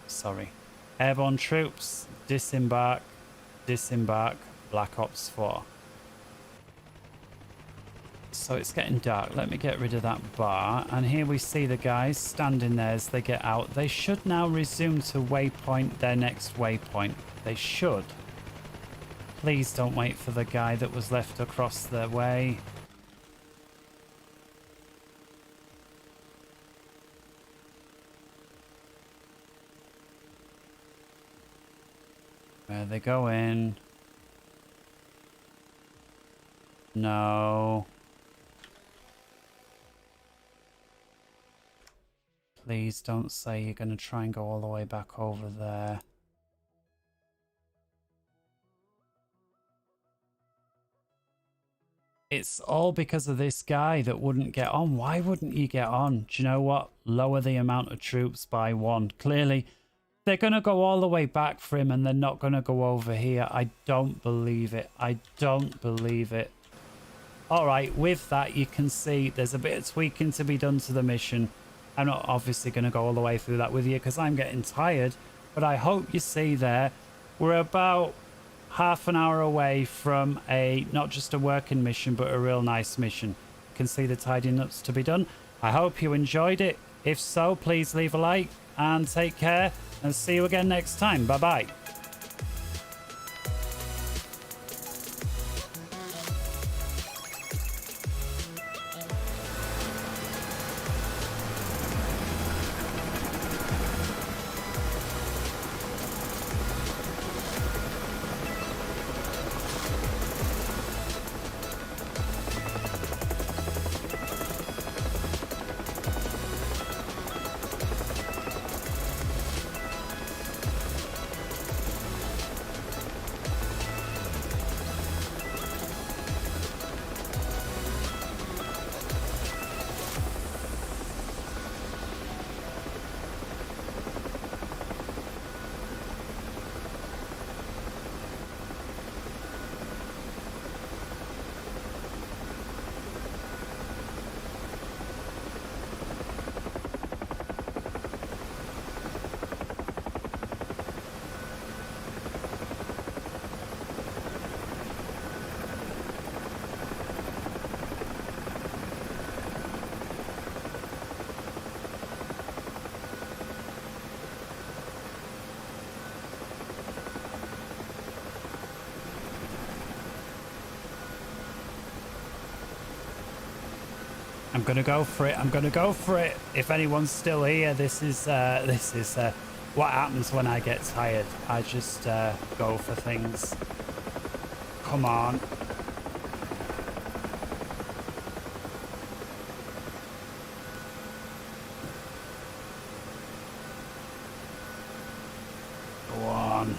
sorry. Airborne troops, disembark, disembark, Black Ops 4. So it's getting dark. Let me get rid of that bar. And here we see the guys standing there as they get out. They should now resume to waypoint, their next waypoint. They should. Please don't wait for the guy that was left across the way. Where they go in. No. Please don't say you're going to try and go all the way back over there. It's all because of this guy that wouldn't get on. Why wouldn't you get on? Do you know what? Lower the amount of troops by 1. Clearly, they're going to go all the way back for him and they're not going to go over here. I don't believe it. I don't believe it. All right, with that, you can see there's a bit of tweaking to be done to the mission. I'm not obviously going to go all the way through that with you because I'm getting tired, but I hope you see there we're about half an hour away from not just a working mission but a real nice mission. You can see the tidying ups to be done. I hope you enjoyed it. If so, please leave a like and take care, and see you again next time. Bye bye. I'm gonna go for it. I'm gonna go for it. If anyone's still here, this is what happens when I get tired. I just go for things. Come on. Go on.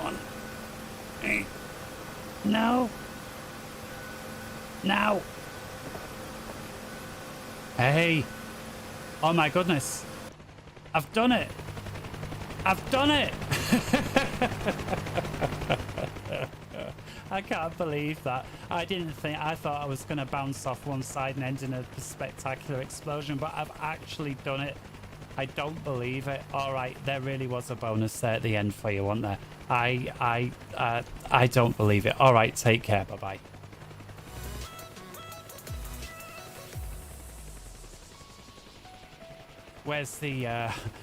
One. Hey. No. Now. Hey. Oh my goodness. I've done it. I've done it. I can't believe that. I thought I was going to bounce off one side and end in a spectacular explosion, but I've actually done it. I don't believe it. All right, there really was a bonus there at the end for you, wasn't there? I don't believe it. All right, take care. Bye-bye. Where's the